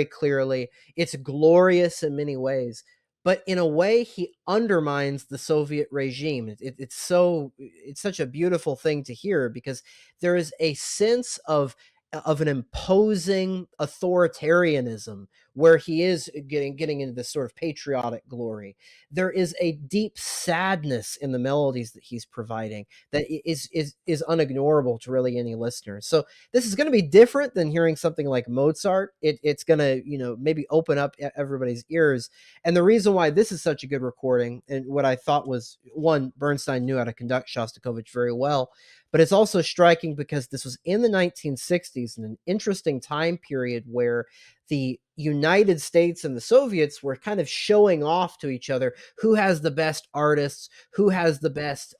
clearly. It's glorious in many ways, but in a way, he undermines the Soviet regime. It's such a beautiful thing to hear, because there is a sense of an imposing authoritarianism where he is getting into this sort of patriotic glory. There is a deep sadness in the melodies that he's providing that is unignorable to really any listener. So this is going to be different than hearing something like Mozart. It's going to, maybe open up everybody's ears. And the reason why this is such a good recording, and what I thought was, one, Bernstein knew how to conduct Shostakovich very well, but it's also striking because this was in the 1960s, in an interesting time period where the United States and the Soviets were kind of showing off to each other who has the best artists, who has the best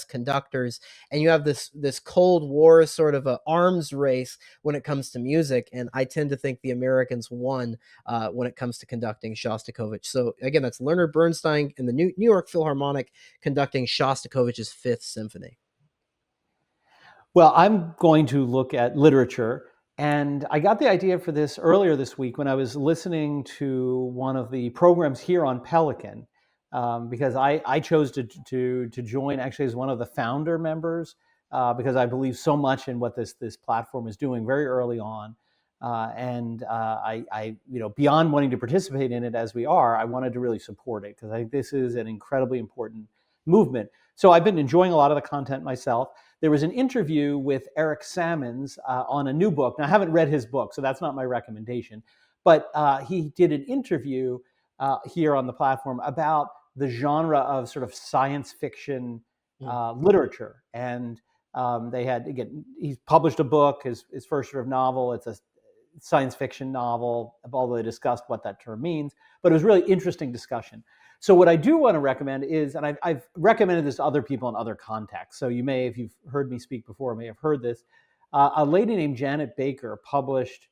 conductors, and you have this Cold War sort of a arms race when it comes to music. And I tend to think the Americans won when it comes to conducting Shostakovich. So again, that's Leonard Bernstein in the New York Philharmonic conducting Shostakovich's Fifth Symphony. Well, I'm going to look at literature. And I got the idea for this earlier this week when I was listening to one of the programs here on Pelican, because I chose to join actually as one of the founder members, because I believe so much in what this platform is doing very early on. I, beyond wanting to participate in it as we are, I wanted to really support it because I think this is an incredibly important movement. So I've been enjoying a lot of the content myself. There was an interview with Eric Sammons on a new book. Now, I haven't read his book, so that's not my recommendation. But he did an interview here on the platform about the genre of sort of science fiction literature. And he's published a book, his first sort of novel. It's a science fiction novel, although they discussed what that term means. But it was really interesting discussion. So what I do want to recommend is, and I've recommended this to other people in other contexts, so you may, if you've heard me speak before, may have heard this. A lady named Janet Baker published,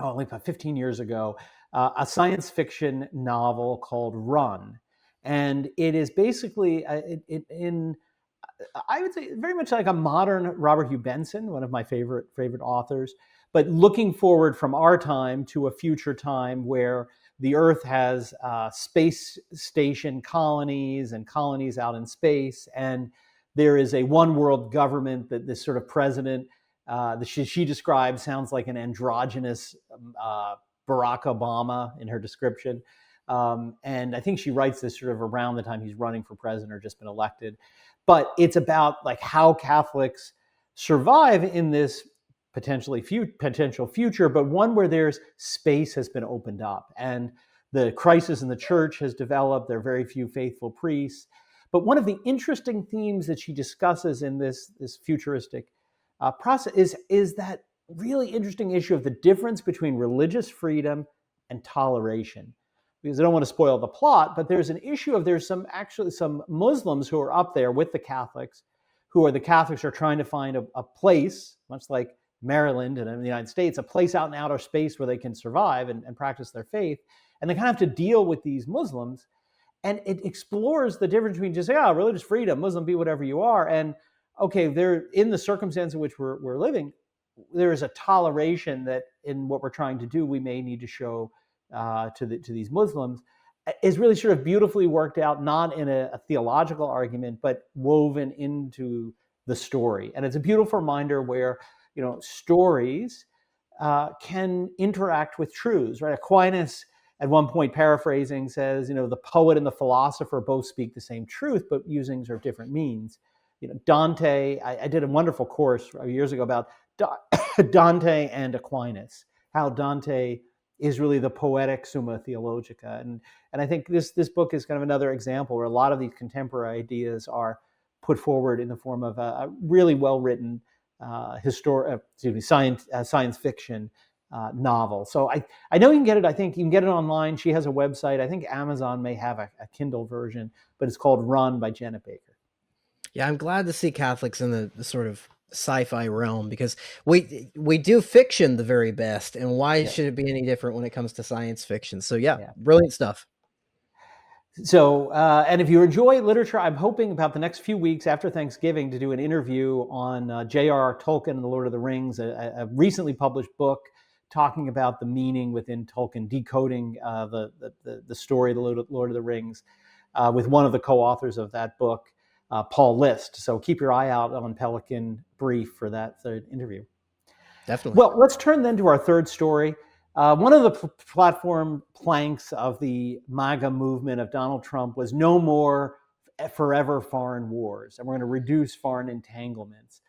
like about 15 years ago, a science fiction novel called Run. And it is basically, I would say, very much like a modern Robert Hugh Benson, one of my favorite authors, but looking forward from our time to a future time where the Earth has space station colonies and colonies out in space, and there is a one world government that this sort of president that she describes sounds like an androgynous Barack Obama in her description. And I think she writes this sort of around the time he's running for president or just been elected. But it's about like how Catholics survive in this potential future, but one where there's space has been opened up and the crisis in the church has developed. There are very few faithful priests. But one of the interesting themes that she discusses in this futuristic process is that really interesting issue of the difference between religious freedom and toleration. Because I don't want to spoil the plot, but there's an issue of there's some Muslims who are up there with the Catholics, the Catholics are trying to find a place, much like Maryland and in the United States, a place out in outer space where they can survive and practice their faith. And they kind of have to deal with these Muslims. And it explores the difference between just, religious freedom, Muslim, be whatever you are. And okay, they're in the circumstance in which we're living, there is a toleration that in what we're trying to do, we may need to show to these Muslims, is really sort of beautifully worked out, not in a theological argument, but woven into the story. And it's a beautiful reminder where, stories can interact with truths, right? Aquinas, at one point paraphrasing, says, the poet and the philosopher both speak the same truth, but using sort of different means. Dante, I did a wonderful course years ago about Dante and Aquinas, how Dante is really the poetic Summa Theologica. And I think this book is kind of another example where a lot of these contemporary ideas are put forward in the form of a really well-written science fiction novel. So I know you can get it. I think you can get it online. She has a website. I think Amazon may have a Kindle version, but it's called Run by Janet Baker. Yeah, I'm glad to see Catholics in the sort of sci-fi realm, because we do fiction the very best, and why Yeah. should it be any different when it comes to science fiction? So yeah, Yeah. brilliant stuff. So, and if you enjoy literature, I'm hoping about the next few weeks after Thanksgiving to do an interview on J.R.R. Tolkien and the Lord of the Rings, a recently published book talking about the meaning within Tolkien, decoding the story of the Lord of the Rings, with one of the co-authors of that book, Paul List. So keep your eye out on Pelican Brief for that third interview. Definitely. Well, let's turn then to our third story. One of the platform planks of the MAGA movement of Donald Trump was no more forever foreign wars, and we're going to reduce foreign entanglements.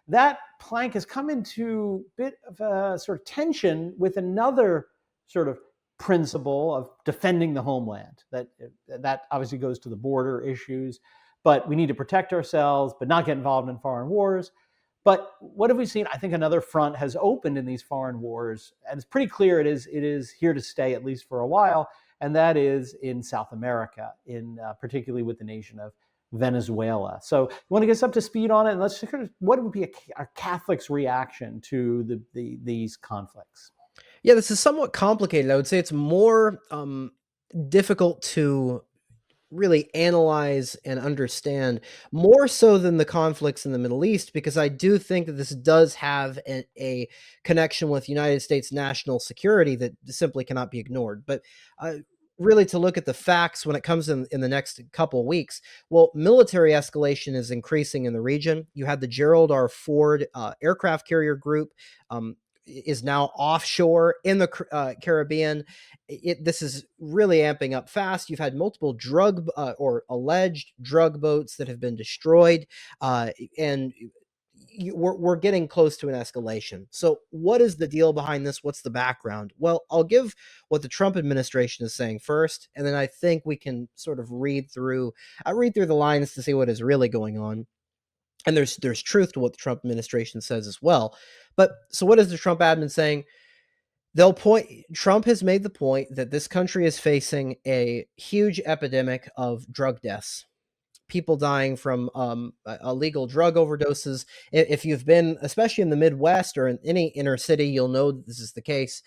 That plank has come into a bit of a sort of tension with another sort of principle of defending the homeland. That obviously goes to the border issues, but we need to protect ourselves, but not get involved in foreign wars. But what have we seen? I think another front has opened in these foreign wars, and it's pretty clear it is here to stay, at least for a while, and that is in South America, in particularly with the nation of Venezuela. So you want to get us up to speed on it, and let's kind of what would be a Catholic's reaction to these conflicts? Yeah, this is somewhat complicated. I would say it's more difficult to really analyze and understand, more so than the conflicts in the Middle East, because I do think that this does have a connection with United States national security that simply cannot be ignored. But really, to look at the facts when it comes in the next couple of weeks, well, military escalation is increasing in the region. You had the Gerald R. Ford aircraft carrier group. Is now offshore in the Caribbean. This is really amping up fast. You've had multiple drug or alleged drug boats that have been destroyed, and we're getting close to an escalation. So what is the deal behind this? What's the background? Well, I'll give what the Trump administration is saying first, and then I think we can sort of read through the lines to see what is really going on. And there's truth to what the Trump administration says as well. But so what is the Trump admin saying? Trump has made the point that this country is facing a huge epidemic of drug deaths, people dying from illegal drug overdoses. If you've been, especially in the Midwest or in any inner city, you'll know that this is the case.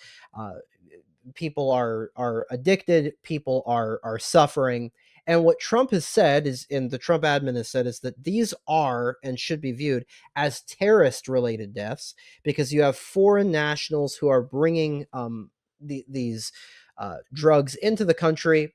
People are addicted, people are suffering. And what Trump has said is, and the Trump admin has said, is that these are and should be viewed as terrorist related deaths, because you have foreign nationals who are bringing these drugs into the country,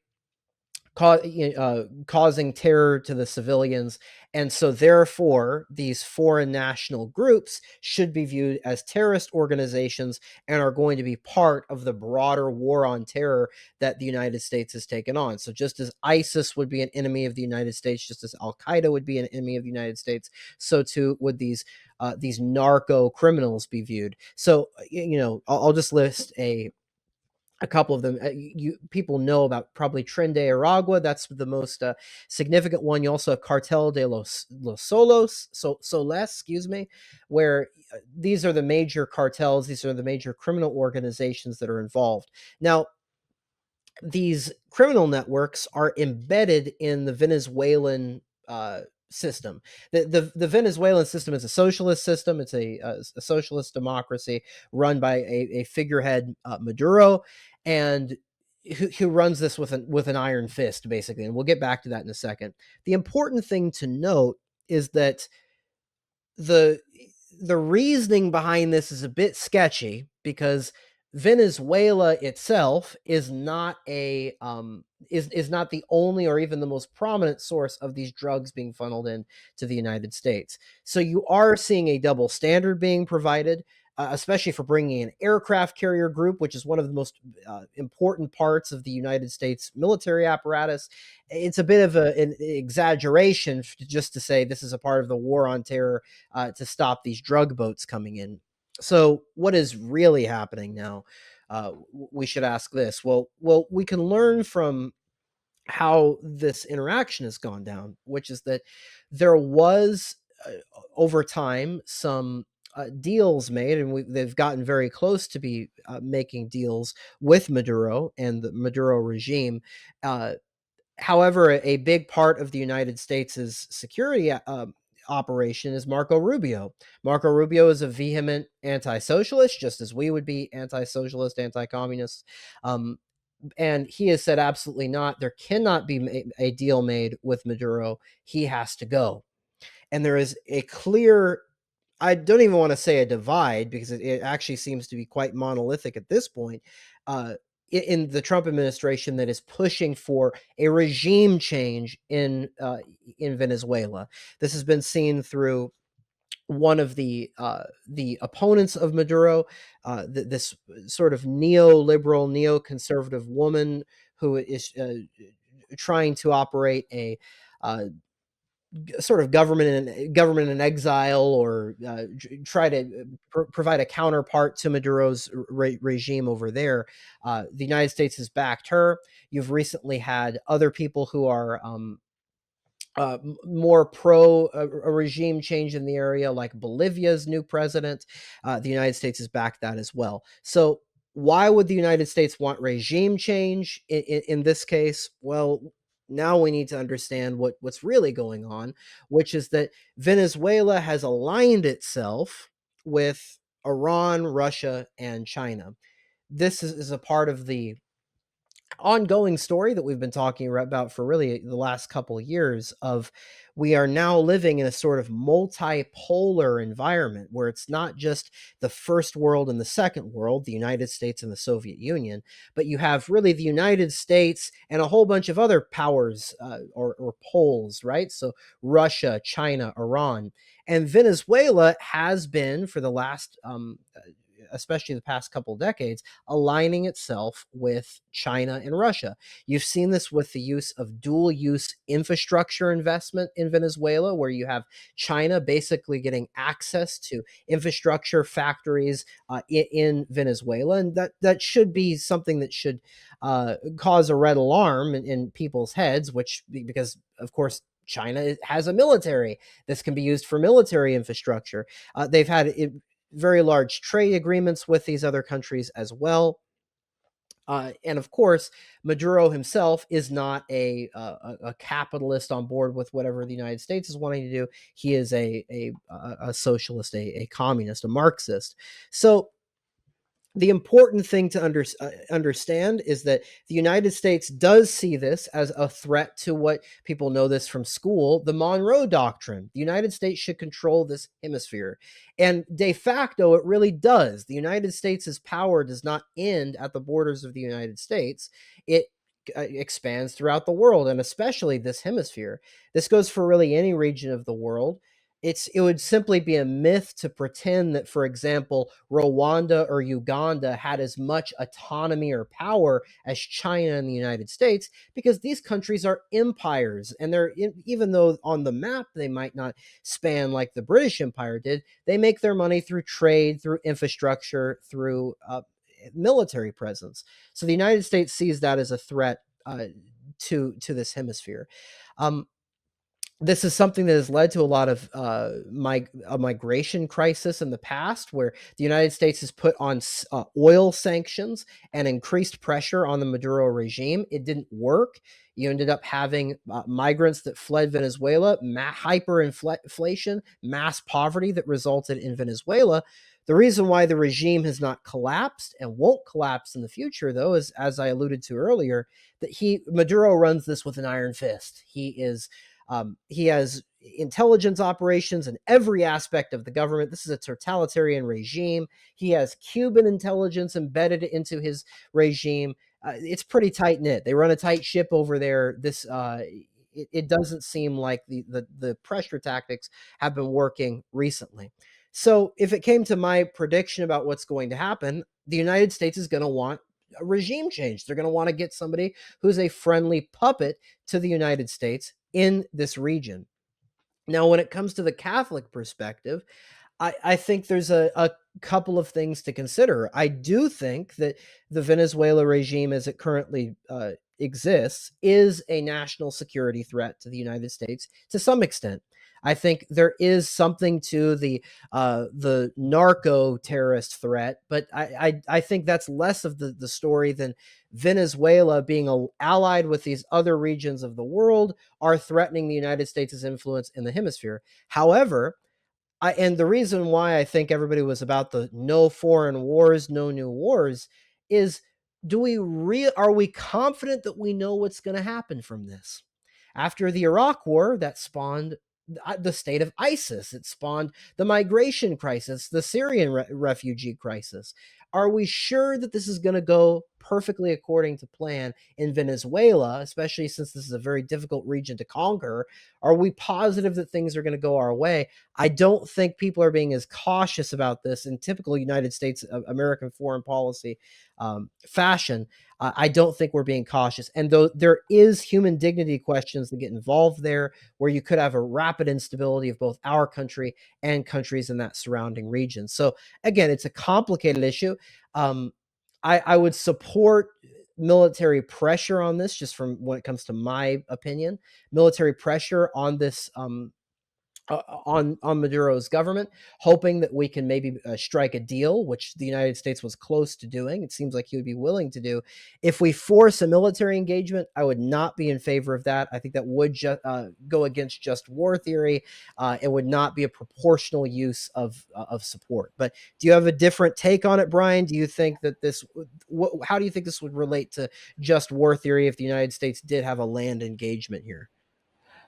causing terror to the civilians. And so therefore these foreign national groups should be viewed as terrorist organizations and are going to be part of the broader war on terror that the United States has taken on. So just as ISIS would be an enemy of the United States, just as Al-Qaeda would be an enemy of the United States, so too would these narco criminals be viewed. So I'll just list a couple of them. People know about probably Tren de Aragua. That's the most significant one. You also have Cartel de los Soles, excuse me, where these are the major cartels. These are the major criminal organizations that are involved. Now, these criminal networks are embedded in the Venezuelan system. The Venezuelan system is a socialist system. It's a socialist democracy run by a figurehead, Maduro, and who runs this with an iron fist, basically. And we'll get back to that in a second. The important thing to note is that the the reasoning behind this is a bit sketchy, because Venezuela itself is not is not the only or even the most prominent source of these drugs being funneled in to the United States. So you are seeing a double standard being provided, especially for bringing an aircraft carrier group, which is one of the most important parts of the United States military apparatus. It's a bit of an exaggeration just to say this is a part of the war on terror, to stop these drug boats coming in. So, what is really happening now? We should ask this. Well, we can learn from how this interaction has gone down, which is that there was uh, over time some deals made, and they've gotten very close to be making deals with Maduro and the Maduro regime. Uh, However, a big part of the United States' security operation is Marco Rubio. Marco Rubio is a vehement anti-socialist, just as we would be anti-socialist, anti-communist. Um, and he has said absolutely not. There cannot be a deal made with Maduro. He has to go. And there is a clear, I don't even want to say a divide, because it actually seems to be quite monolithic at this point, uh, in the Trump administration, that is pushing for a regime change in Venezuela. This has been seen through one of the opponents of Maduro, this sort of neoliberal, neoconservative woman who is trying to operate a uh, sort of government in exile, or try to provide a counterpart to Maduro's regime over there. The United States has backed her. You've recently had other people who are more pro a regime change in the area, like Bolivia's new president. The United States has backed that as well. So, why would the United States want regime change in this case? Well, now we need to understand what's really going on, which is that Venezuela has aligned itself with Iran, Russia, and China. This is a part of the ongoing story that we've been talking about for really the last couple of years. Of We are now living in a sort of multipolar environment, where it's not just the first world and the second world, the United States and the Soviet Union, but you have really the United States and a whole bunch of other powers, or poles, right? So Russia, China, Iran, and Venezuela has been, for the last especially the past couple decades, aligning itself with China and Russia. You've seen this with the use of dual use infrastructure investment in Venezuela, where you have China basically getting access to infrastructure factories in Venezuela. And that should be something that should cause a red alarm in people's heads, which, because of course, China has a military. This can be used for military infrastructure. They've had very large trade agreements with these other countries as well. And of course, Maduro himself is not a capitalist on board with whatever the United States is wanting to do. He is a socialist, a communist, a Marxist. So the important thing to understand is that the United States does see this as a threat to what people know this from school, the Monroe Doctrine. The United States should control this hemisphere. And de facto, it really does. The United States' power does not end at the borders of the United States. It expands throughout the world, and especially this hemisphere. This goes for really any region of the world. It would simply be a myth to pretend that, for example, Rwanda or Uganda had as much autonomy or power as China and the United States, because these countries are empires, and even though on the map they might not span like the British Empire did, they make their money through trade, through infrastructure, through military presence. So the United States sees that as a threat to this hemisphere. Um, this is something that has led to a lot of a migration crisis in the past, where the United States has put on oil sanctions and increased pressure on the Maduro regime. It didn't work. You ended up having migrants that fled Venezuela, hyperinflation, mass poverty that resulted in Venezuela. The reason why the regime has not collapsed and won't collapse in the future, though, is, as I alluded to earlier, that Maduro runs this with an iron fist. He has intelligence operations in every aspect of the government. This is a totalitarian regime. He has Cuban intelligence embedded into his regime. It's pretty tight knit. They run a tight ship over there. It doesn't seem like the pressure tactics have been working recently. So, if it came to my prediction about what's going to happen, the United States is going to want a regime change. They're going to want to get somebody who's a friendly puppet to the United States in this region. Now, when it comes to the Catholic perspective, I think there's a couple of things to consider. I do think that the Venezuela regime, as it currently exists, is a national security threat to the United States to some extent. I think there is something to the narco terrorist threat, but I think that's less of the story than Venezuela being allied with these other regions of the world are threatening the United States' influence in the hemisphere. However, and the reason why I think everybody was about the no foreign wars, no new wars, is are we confident that we know what's going to happen from this? After the Iraq War, that spawned the state of ISIS. It spawned the migration crisis, the Syrian refugee crisis. Are we sure that this is going to go perfectly according to plan in Venezuela, especially since this is a very difficult region to conquer? Are we positive that things are going to go our way? I don't think people are being as cautious about this in typical United States American foreign policy fashion. I don't think we're being cautious. And though there is human dignity questions that get involved there, where you could have a rapid instability of both our country and countries in that surrounding region. So again, it's a complicated issue. Um, I would support military pressure on this, just from when it comes to my opinion, military pressure on this on Maduro's government, hoping that we can maybe strike a deal, which the United States was close to doing. It seems like he would be willing to do. If we force a military engagement, I would not be in favor of that. I think that would go against just war theory. It would not be a proportional use of support. But do you have a different take on it, Brian? Do you think that how do you think this would relate to just war theory if the United States did have a land engagement here?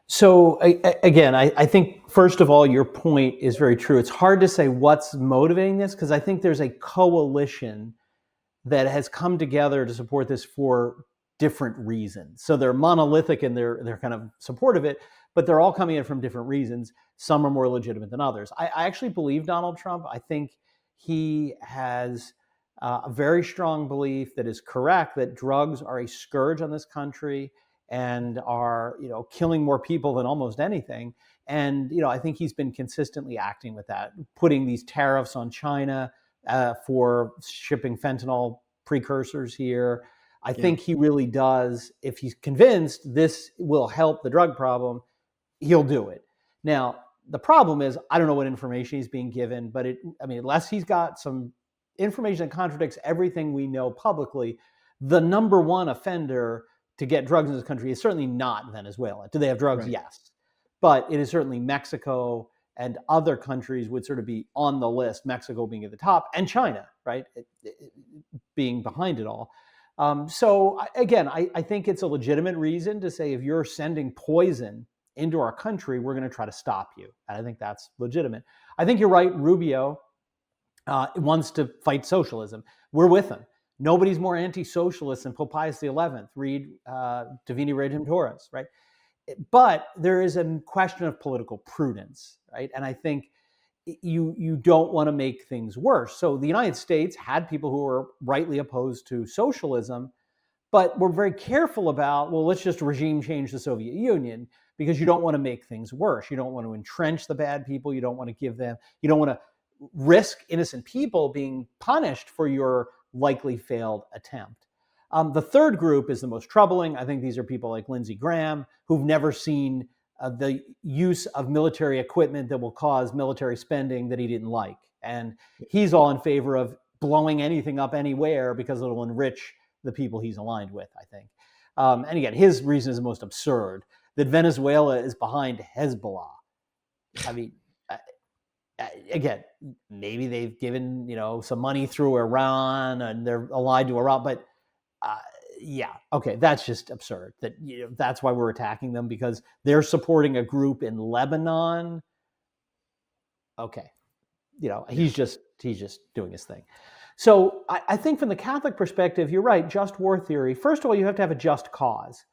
So again, I think first of all, your point is very true. It's hard to say what's motivating this because I think there's a coalition that has come together to support this for different reasons. So they're monolithic and they're kind of supportive of it, but they're all coming in from different reasons. Some are more legitimate than others. I actually believe Donald Trump. I think he has a very strong belief that is correct that drugs are a scourge on this country and are killing more people than almost anything. And I think he's been consistently acting with that, putting these tariffs on China for shipping fentanyl precursors here. I think he really does. If he's convinced this will help the drug problem, he'll do it. Now, the problem is, I don't know what information he's being given, but unless he's got some information that contradicts everything we know publicly, the number one offender to get drugs in this country is certainly not Venezuela. Do they have drugs? Right. Yes. But it is certainly Mexico, and other countries would sort of be on the list, Mexico being at the top, and China, right, being behind it all. So again, I think it's a legitimate reason to say if you're sending poison into our country, we're going to try to stop you. And I think that's legitimate. I think you're right. Rubio wants to fight socialism. We're with him. Nobody's more anti-socialist than Pope Pius XI. Read Divini Redemptoris, right? But there is a question of political prudence, right? And I think you don't want to make things worse. So the United States had people who were rightly opposed to socialism, but we're very careful about, well, let's just regime change the Soviet Union, because you don't want to make things worse. You don't want to entrench the bad people. You don't want to risk innocent people being punished for your likely failed attempt. The third group is the most troubling. I think these are people like Lindsey Graham, who've never seen the use of military equipment that will cause military spending that he didn't like. And he's all in favor of blowing anything up anywhere because it'll enrich the people he's aligned with, I think. And again, his reason is the most absurd, that Venezuela is behind Hezbollah. I mean, again, maybe they've given some money through Iran and they're allied to Iran, but yeah, okay, that's just absurd. That's why we're attacking them, because they're supporting a group in Lebanon. Okay, he's just doing his thing. So I think from the Catholic perspective, you're right. Just war theory. First of all, you have to have a just cause.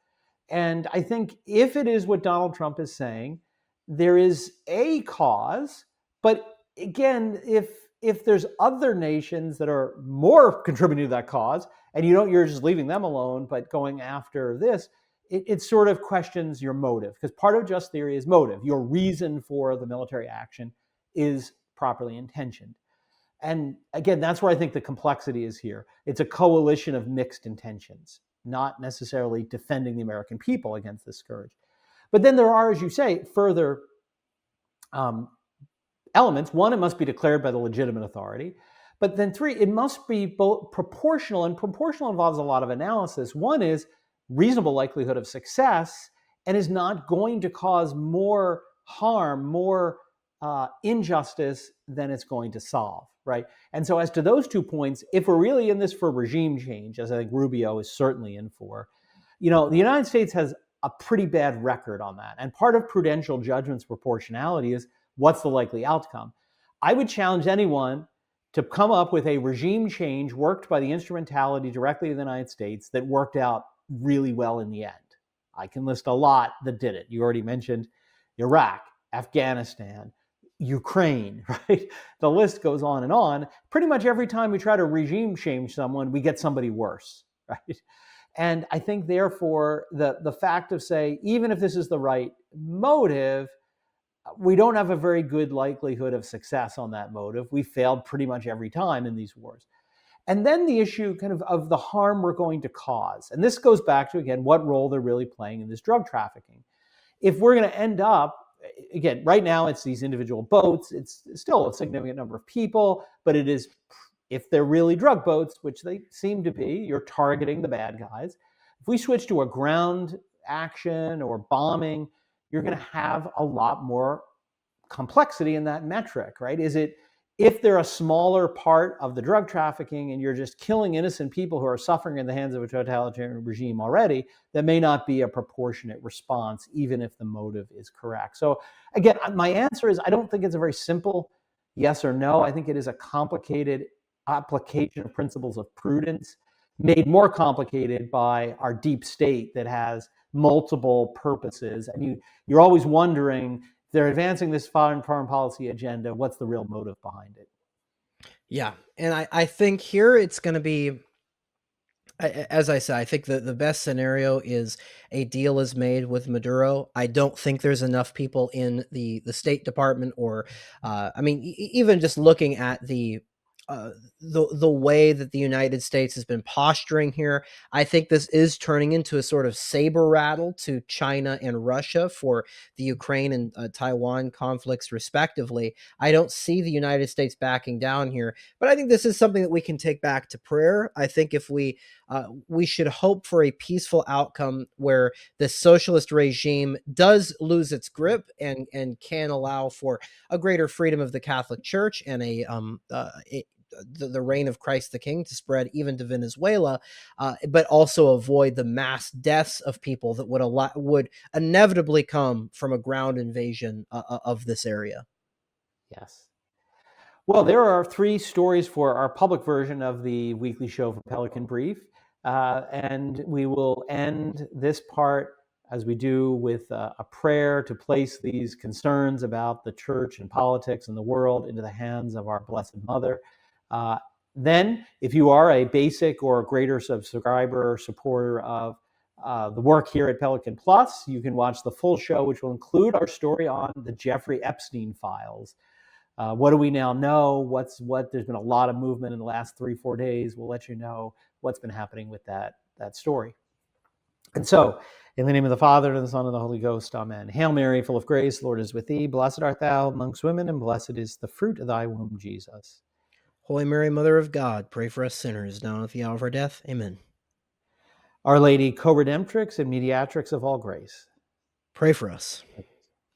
And I think if it is what Donald Trump is saying, there is a cause. But again, if there's other nations that are more contributing to that cause, and you're just leaving them alone, but going after this, it sort of questions your motive, because part of just theory is motive. Your reason for the military action is properly intentioned. And again, that's where I think the complexity is here. It's a coalition of mixed intentions, not necessarily defending the American people against this scourge. But then there are, as you say, further elements. One, it must be declared by the legitimate authority. But then three, it must be both proportional, and proportional involves a lot of analysis. One is reasonable likelihood of success and is not going to cause more harm, more injustice than it's going to solve, right? And so as to those 2 points, if we're really in this for regime change, as I think Rubio is certainly in for, the United States has a pretty bad record on that. And part of prudential judgment's proportionality is what's the likely outcome. I would challenge anyone to come up with a regime change worked by the instrumentality directly of the United States that worked out really well in the end. I can list a lot that did it. You already mentioned Iraq, Afghanistan, Ukraine, right? The list goes on and on. Pretty much every time we try to regime change someone, we get somebody worse, right? And I think, therefore, the fact of, say, even if this is the right motive, we don't have a very good likelihood of success on that motive. We failed pretty much every time in these wars. And then the issue of the harm we're going to cause. And this goes back to, again, what role they're really playing in this drug trafficking. If we're going to end up, again, right now it's these individual boats. It's still a significant number of people, but it is, if they're really drug boats, which they seem to be, you're targeting the bad guys. If we switch to a ground action or bombing, you're going to have a lot more complexity in that metric, right? Is it, if they're a smaller part of the drug trafficking and you're just killing innocent people who are suffering in the hands of a totalitarian regime already, that may not be a proportionate response, even if the motive is correct. So again, my answer is I don't think it's a very simple yes or no. I think it is a complicated application of principles of prudence, made more complicated by our deep state that has multiple purposes. And you're always wondering, they're advancing this foreign policy agenda, what's the real motive behind it? Yeah. And I think here it's going to be, as I said, I think the best scenario is a deal is made with Maduro. I don't think there's enough people in the State Department or, even just looking at the way that the United States has been posturing here, I think this is turning into a sort of saber rattle to China and Russia for the Ukraine and Taiwan conflicts, respectively. I don't see the United States backing down here, but I think this is something that we can take back to prayer. I think if we should hope for a peaceful outcome where the socialist regime does lose its grip and can allow for a greater freedom of the Catholic Church and the reign of Christ the King to spread even to Venezuela, but also avoid the mass deaths of people that would inevitably come from a ground invasion of this area. Yes. Well, there are 3 stories for our public version of the weekly show for Pelican Brief. And we will end this part, as we do, with a prayer to place these concerns about the church and politics and the world into the hands of our Blessed Mother. Then, if you are a basic or greater subscriber or supporter of the work here at Pelican Plus, you can watch the full show, which will include our story on the Jeffrey Epstein files. What do we now know? There's been a lot of movement in the last 3-4 days. We'll let you know what's been happening with that story. And so, in the name of the Father, and the Son, and the Holy Ghost, amen. Hail Mary, full of grace, the Lord is with thee. Blessed art thou amongst women, and blessed is the fruit of thy womb, Jesus. Holy Mary, Mother of God, pray for us sinners, now and at the hour of our death. Amen. Our Lady, co-redemptrix and mediatrix of all grace, pray for us.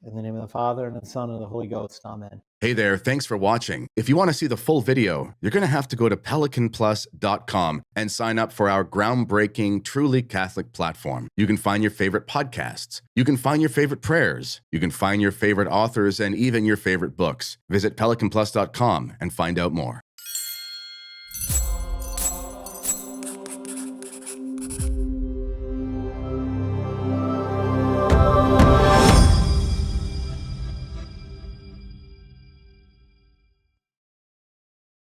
In the name of the Father, and the Son, and the Holy Ghost, amen. Hey there, thanks for watching. If you want to see the full video, you're going to have to go to pelicanplus.com and sign up for our groundbreaking, truly Catholic platform. You can find your favorite podcasts. You can find your favorite prayers. You can find your favorite authors and even your favorite books. Visit pelicanplus.com and find out more.